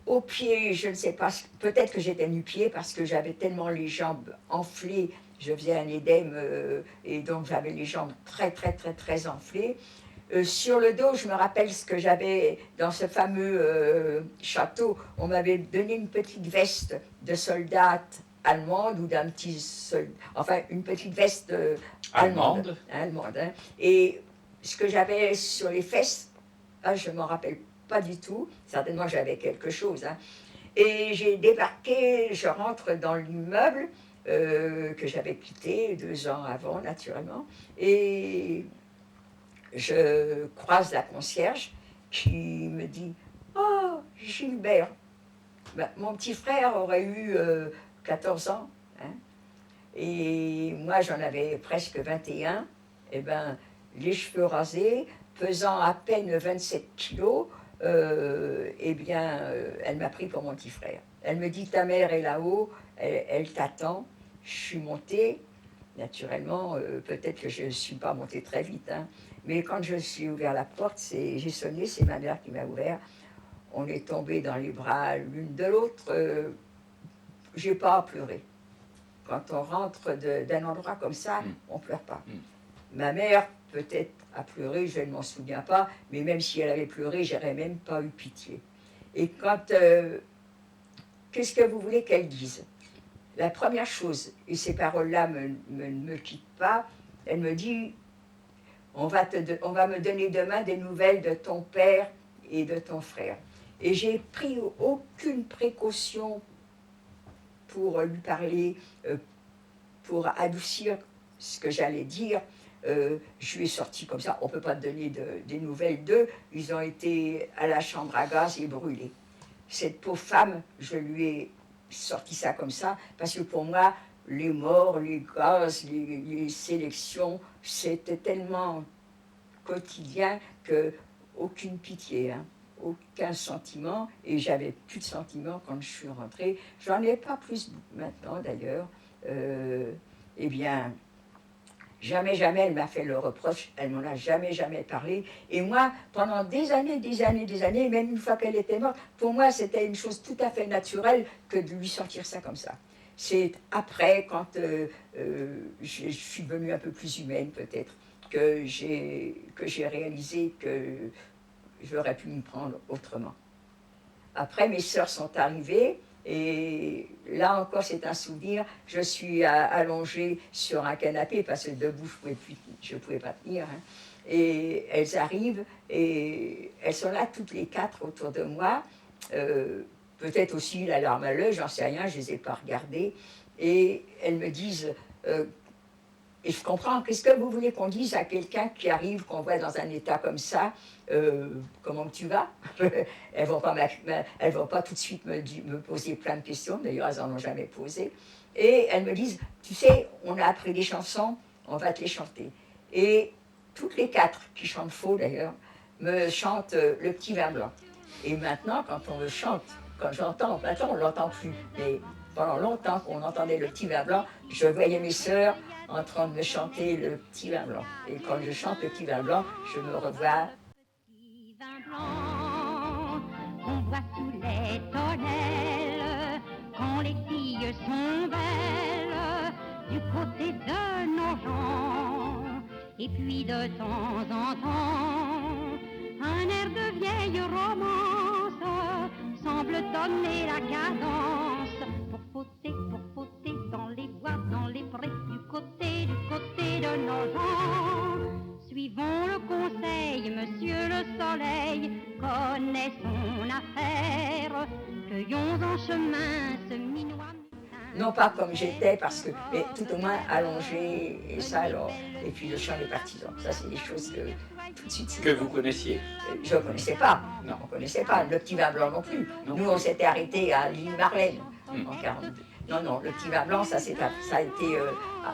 Au pied, je ne sais pas, peut-être que j'étais nu-pied parce que j'avais tellement les jambes enflées. Je faisais un édème et donc j'avais les jambes très, très, très, très enflées. Sur le dos, je me rappelle ce que j'avais dans ce fameux château. On m'avait donné une petite veste de soldate allemande ou d'un petit soldat, enfin une petite veste allemande. Hein. Et ce que j'avais sur les fesses, je ne m'en rappelle pas du tout. Certainement j'avais quelque chose. Hein. Et j'ai débarqué, je rentre dans l'immeuble que j'avais quitté 2 ans avant, naturellement. Et je croise la concierge qui me dit « Oh, Gilbert !» Mon petit frère aurait eu 14 ans. Hein, et moi, j'en avais presque 21. Et ben, les cheveux rasés, pesant à peine 27 kilos, elle m'a pris pour mon petit frère. Elle me dit « Ta mère est là-haut, elle t'attend. » Je suis montée. Naturellement, peut-être que je ne suis pas montée très vite. Hein, mais quand je suis ouvert la porte, j'ai sonné, c'est ma mère qui m'a ouvert. On est tombé dans les bras l'une de l'autre. Je n'ai pas à pleurer. Quand on rentre d'un endroit comme ça, on ne pleure pas. Ma mère, peut-être, a pleuré, je ne m'en souviens pas, mais même si elle avait pleuré, je n'aurais même pas eu pitié. Et quand... qu'est-ce que vous voulez qu'elle dise? La première chose, et ces paroles-là ne me quittent pas, elle me dit, on va me donner demain des nouvelles de ton père et de ton frère. Et j'ai pris aucune précaution pour lui parler, pour adoucir ce que j'allais dire. Je lui ai sorti comme ça, on ne peut pas te donner des nouvelles d'eux, ils ont été à la chambre à gaz et brûlés. Cette pauvre femme, je lui ai sorti ça comme ça, parce que pour moi, les morts, les gaz, les sélections, c'était tellement quotidien que aucune pitié, hein, aucun sentiment, et j'avais plus de sentiments quand je suis rentrée. J'en ai pas plus maintenant d'ailleurs. Eh bien, jamais elle m'a fait le reproche, elle m'en a jamais parlé. Et moi, pendant des années, même une fois qu'elle était morte, pour moi, c'était une chose tout à fait naturelle que de lui sortir ça comme ça. C'est après, quand je suis devenue un peu plus humaine peut-être, que j'ai réalisé que j'aurais pu me prendre autrement. Après, mes sœurs sont arrivées, et là encore, c'est un souvenir. Je suis allongée sur un canapé, parce que debout, je ne pouvais pas tenir. Hein. Et elles arrivent, et elles sont là toutes les quatre autour de moi. Peut-être aussi la larme à l'œil, j'en sais rien, je ne les ai pas regardées. Et elles me disent... et je comprends, qu'est-ce que vous voulez qu'on dise à quelqu'un qui arrive, qu'on voit dans un état comme ça, comment tu vas? Elles ne vont pas tout de suite me poser plein de questions, d'ailleurs elles n'en ont jamais posé. Et elles me disent, tu sais, on a appris des chansons, on va te les chanter. Et toutes les quatre, qui chantent faux d'ailleurs, me chantent Le Petit Vin Blanc. Et maintenant, quand on me chante, quand j'entends, maintenant on ne l'entend plus, mais pendant longtemps qu'on entendait Le Petit Vin Blanc, je voyais mes sœurs en train de me chanter Le Petit Vin Blanc. Et quand je chante Le Petit Vin Blanc, je me revois. Petit vin blanc qu'on boit sous les tonnelles, quand les filles sont belles, du côté de nos gens. Et puis de temps en temps, un air de vieille romance semble donner la cadence pour fauter dans les bois, dans les prés, du côté de nos gens. Suivons le conseil, monsieur le soleil connaît son affaire. Cueillons en chemin ce minois. Non pas comme j'étais, parce que, mais tout au moins allongé, et ça alors. Et puis le chant des partisans. Ça, c'est des choses que tout de suite. Que vous connaissiez? Je ne connaissais pas. Non. On ne connaissait pas. Le Petit Vin Blanc non plus. Non. Nous, on s'était arrêtés à l'île Marlène en 42. Non, le Petit Vin Blanc, ça a été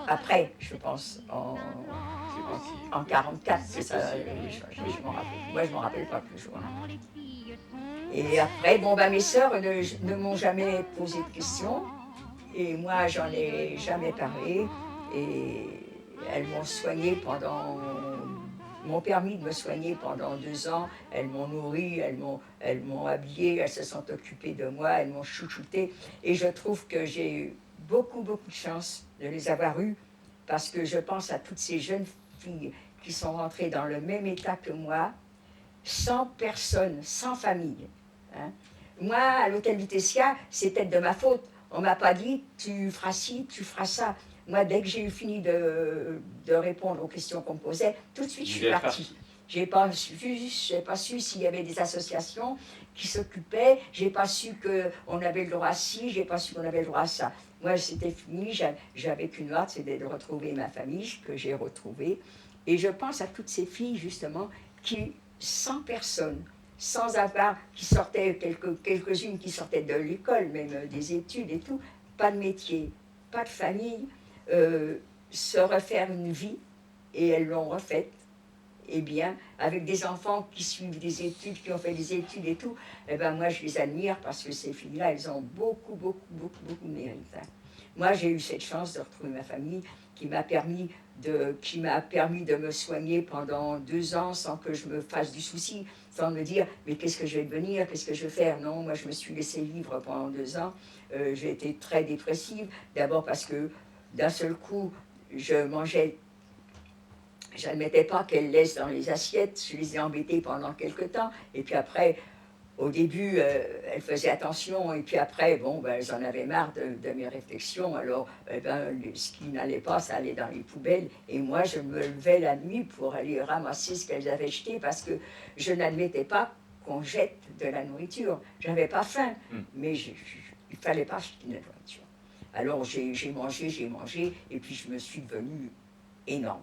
après, je pense, en 44. C'est ça. Je m'en rappelle. Moi, je ne m'en rappelle pas plus. Hein. Et après, mes sœurs ne m'ont jamais posé de questions. Et moi, j'en ai jamais parlé. Et elles m'ont soignée m'ont permis de me soigner pendant 2 ans. Elles m'ont nourrie, elles m'ont habillée, elles se sont occupées de moi, elles m'ont chouchoutée. Et je trouve que j'ai eu beaucoup de chance de les avoir eues, parce que je pense à toutes ces jeunes filles qui sont rentrées dans le même état que moi, sans personne, sans famille. Hein. Moi, à l'hôtel Lutetia, c'était de ma faute. On ne m'a pas dit, tu feras ci, tu feras ça. Moi, dès que j'ai eu fini de répondre aux questions qu'on me posait, tout de suite, je suis partie. Je n'ai pas su s'il y avait des associations qui s'occupaient. Je n'ai pas su qu'on avait le droit à ci, je n'ai pas su qu'on avait le droit à ça. Moi, c'était fini. J'avais qu'une hâte, c'était de retrouver ma famille, que j'ai retrouvée. Et je pense à toutes ces filles, justement, qui, sans personne, sans avoir, qui sortaient, quelques-unes qui sortaient de l'école, même des études et tout, pas de métier, pas de famille, se refaire une vie, et elles l'ont refaite, et bien, avec des enfants qui suivent des études, qui ont fait des études et tout, eh ben moi je les admire, parce que ces filles-là, elles ont beaucoup de mérite. Hein. Moi, j'ai eu cette chance de retrouver ma famille, qui m'a permis de me soigner pendant 2 ans sans que je me fasse du souci, sans me dire mais qu'est-ce que je vais devenir, qu'est-ce que je vais faire. Non, moi je me suis laissée vivre pendant 2 ans. J'ai été très dépressive, d'abord parce que d'un seul coup je mangeais, je n'admettais pas qu'elles laissent dans les assiettes, je les ai embêtées pendant quelque temps, et puis après, au début, elles faisaient attention, et puis après, elles en avaient marre de mes réflexions. Alors, ce qui n'allait pas, ça allait dans les poubelles. Et moi, je me levais la nuit pour aller ramasser ce qu'elles avaient jeté, parce que je n'admettais pas qu'on jette de la nourriture. J'avais pas faim, mais il fallait pas jeter de la nourriture. Alors j'ai mangé, et puis je me suis devenue énorme.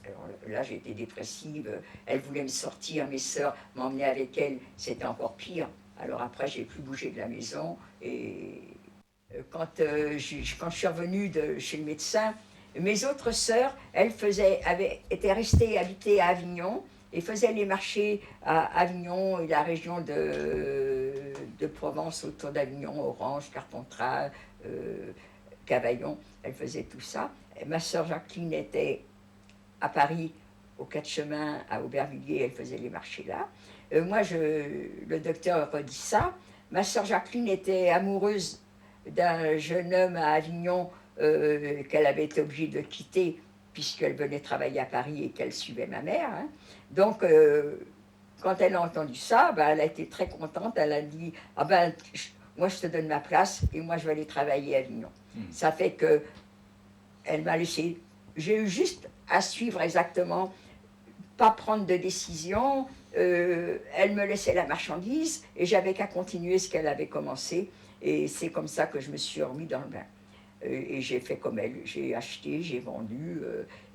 Alors là, j'étais dépressive, elle voulait me sortir, mes sœurs m'emmenaient avec elles, c'était encore pire. Alors après, j'ai plus bougé de la maison, et quand je suis revenue chez le médecin, mes autres sœurs, elles étaient restées habitées à Avignon, et faisaient les marchés à Avignon et la région de Provence, autour d'Avignon, Orange, Carpentras, Cavaillon. Elles faisaient tout ça. Et ma sœur Jacqueline était à Paris, aux Quatre Chemins, à Aubervilliers, elle faisait les marchés là. Moi, le docteur redit ça. Ma sœur Jacqueline était amoureuse d'un jeune homme à Avignon qu'elle avait été obligée de quitter puisqu'elle venait travailler à Paris et qu'elle suivait ma mère. Hein. Donc, quand elle a entendu ça, ben, elle a été très contente. Elle a dit « Ah ben, moi, je te donne ma place et moi, je vais aller travailler à Avignon. » Ça fait que elle m'a laissé... J'ai eu juste à suivre exactement, pas prendre de décision. Elle me laissait la marchandise et j'avais qu'à continuer ce qu'elle avait commencé. Et c'est comme ça que je me suis remis dans le bain. Et j'ai fait comme elle, j'ai acheté, j'ai vendu.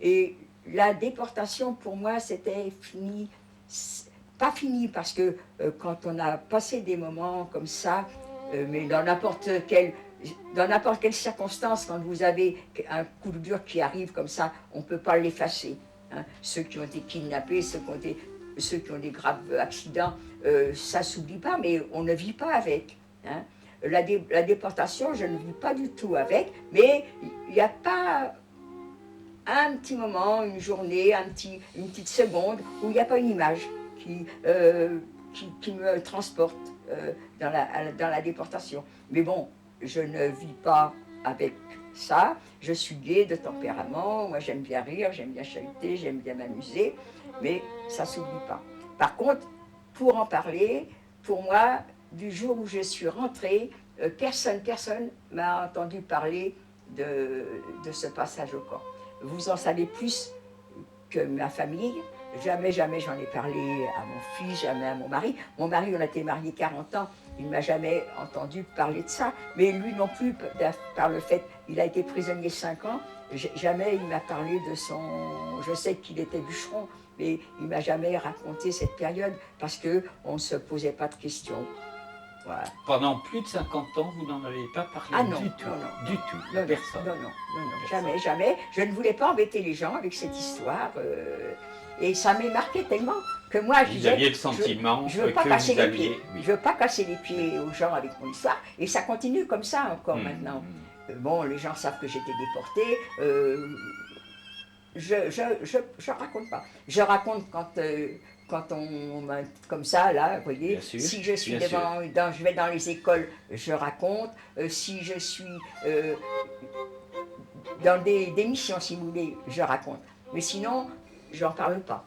Et la déportation, pour moi, c'était fini. Pas fini, parce que quand on a passé des moments comme ça, mais dans n'importe quelle circonstance, quand vous avez un coup de dur qui arrive comme ça, on ne peut pas l'effacer. Hein. Ceux qui ont été kidnappés, ceux qui ont des graves accidents, ça ne s'oublie pas, mais on ne vit pas avec. Hein. La déportation, je ne vis pas du tout avec, mais il n'y a pas un petit moment, une journée, une petite seconde où il n'y a pas une image qui me transporte dans la déportation. Mais bon, je ne vis pas avec ça. Je suis gaie de tempérament, moi j'aime bien rire, j'aime bien chahuter, j'aime bien m'amuser, mais ça ne s'oublie pas. Par contre, pour en parler, pour moi, du jour où je suis rentrée, personne m'a entendu parler de ce passage au camp. Vous en savez plus que ma famille. Jamais j'en ai parlé à mon fils, jamais à mon mari. Mon mari, on a été mariés 40 ans, il ne m'a jamais entendu parler de ça. Mais lui non plus, par le fait, il a été prisonnier 5 ans, jamais il m'a parlé de son... Je sais qu'il était bûcheron, mais il ne m'a jamais raconté cette période parce qu'on ne se posait pas de questions. Voilà. Pendant plus de 50 ans, vous n'en avez pas parlé du tout. Du tout, non, personne. Non, jamais. Je ne voulais pas embêter les gens avec cette histoire. Et ça m'est marqué tellement que moi, je disais... Vous aviez le sentiment je veux que pas casser vous les aviez... pieds. Je veux pas casser les pieds aux gens avec mon histoire. Et ça continue comme ça encore maintenant. Bon, les gens savent que j'étais déportée. Je raconte pas. Je raconte quand on comme ça, là, vous voyez, sûr, si je suis je vais dans les écoles, je raconte. Si je suis dans des missions simulées, je raconte. Mais sinon, j'en parle pas.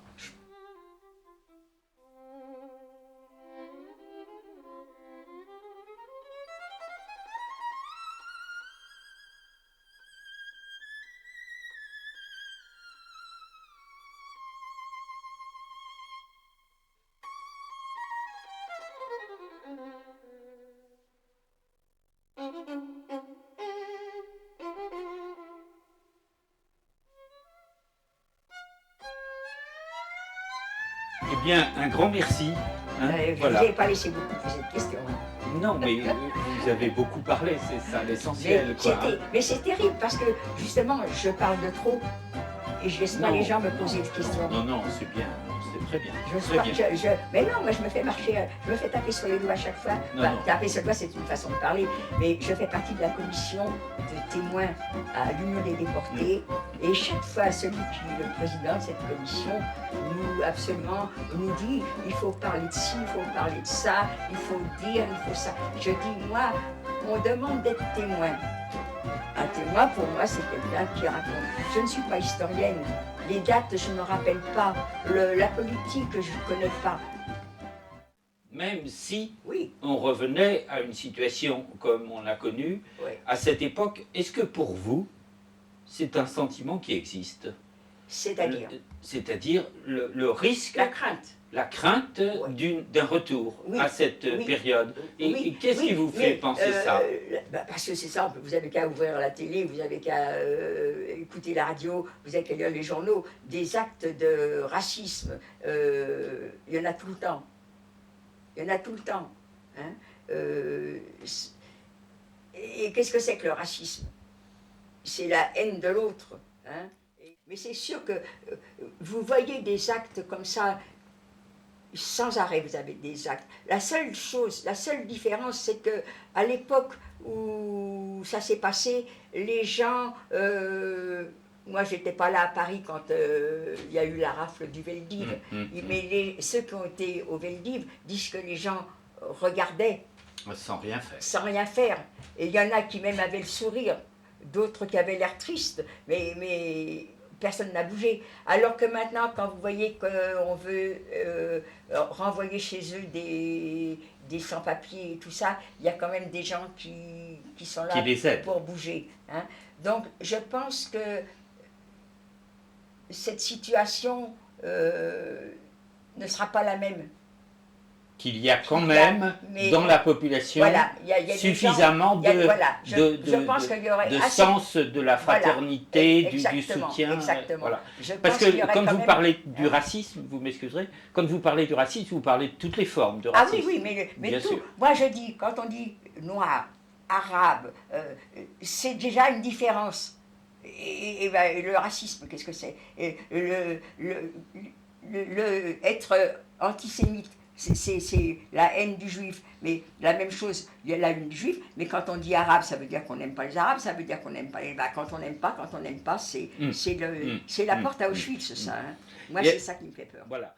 Eh bien, un grand merci. Hein, Je voilà. vous ai pas laissé beaucoup poser de questions. Non, mais vous avez beaucoup parlé, c'est ça l'essentiel. Mais c'est terrible parce que justement, je parle de trop et je laisse pas les gens me poser de questions. Non, c'est bien, c'est très bien. Mais non, moi je me fais marcher, je me fais taper sur les doigts à chaque fois. Taper sur les doigts, c'est une façon de parler, mais je fais partie de la commission de témoins à l'Union des déportés. Et chaque fois, celui qui est le président de cette commission nous dit il faut parler de ci, il faut parler de ça, il faut dire, il faut ça. Je dis, moi, on demande d'être témoin. Un témoin, pour moi, c'est quelqu'un qui raconte. Je ne suis pas historienne. Les dates, je ne me rappelle pas. La politique, je ne connais pas. Même si oui. On revenait à une situation comme on l'a connue, oui. À cette époque, est-ce que pour vous, c'est un sentiment qui existe? C'est-à-dire C'est-à-dire le risque... La crainte. la crainte d'un retour à cette période. Et qu'est-ce qui vous fait penser ça? Parce que c'est simple, vous avez qu'à ouvrir la télé, vous avez qu'à écouter la radio, vous avez qu'à lire les journaux. Des actes de racisme, il y en a tout le temps. Il y en a tout le temps. Hein. Et qu'est-ce que c'est que le racisme? C'est la haine de l'autre. Hein. Mais c'est sûr que vous voyez des actes comme ça, sans arrêt vous avez des actes. La seule chose, la seule différence, c'est que à l'époque où ça s'est passé, les gens... moi, j'étais pas là à Paris quand il y a eu la rafle du Veldiv, mais ceux qui ont été au Veldiv disent que les gens regardaient. Sans rien faire. Sans rien faire. Et il y en a qui même avaient le sourire, d'autres qui avaient l'air tristes, mais personne n'a bougé. Alors que maintenant, quand vous voyez qu'on veut renvoyer chez eux des sans-papiers et tout ça, il y a quand même des gens qui sont là pour bouger. Hein. Donc, je pense que cette situation ne sera pas la même. Qu'il y a quand même dans la population suffisamment de sens de la fraternité, du soutien. Exactement. Voilà. Parce que quand vous parlez du racisme, vous m'excuserez, quand vous parlez du racisme, vous parlez de toutes les formes de racisme. Ah oui, mais tout. Sûr. Moi je dis, quand on dit noir, arabe, c'est déjà une différence. Et le racisme, qu'est-ce que c'est? Être antisémite. C'est la haine du juif, mais la même chose, il y a la haine du juif, mais quand on dit arabe, ça veut dire qu'on n'aime pas les arabes, ça veut dire qu'on n'aime pas les... quand on n'aime pas, c'est la porte à Auschwitz, ça. Hein. Moi, c'est ça qui me fait peur. Voilà.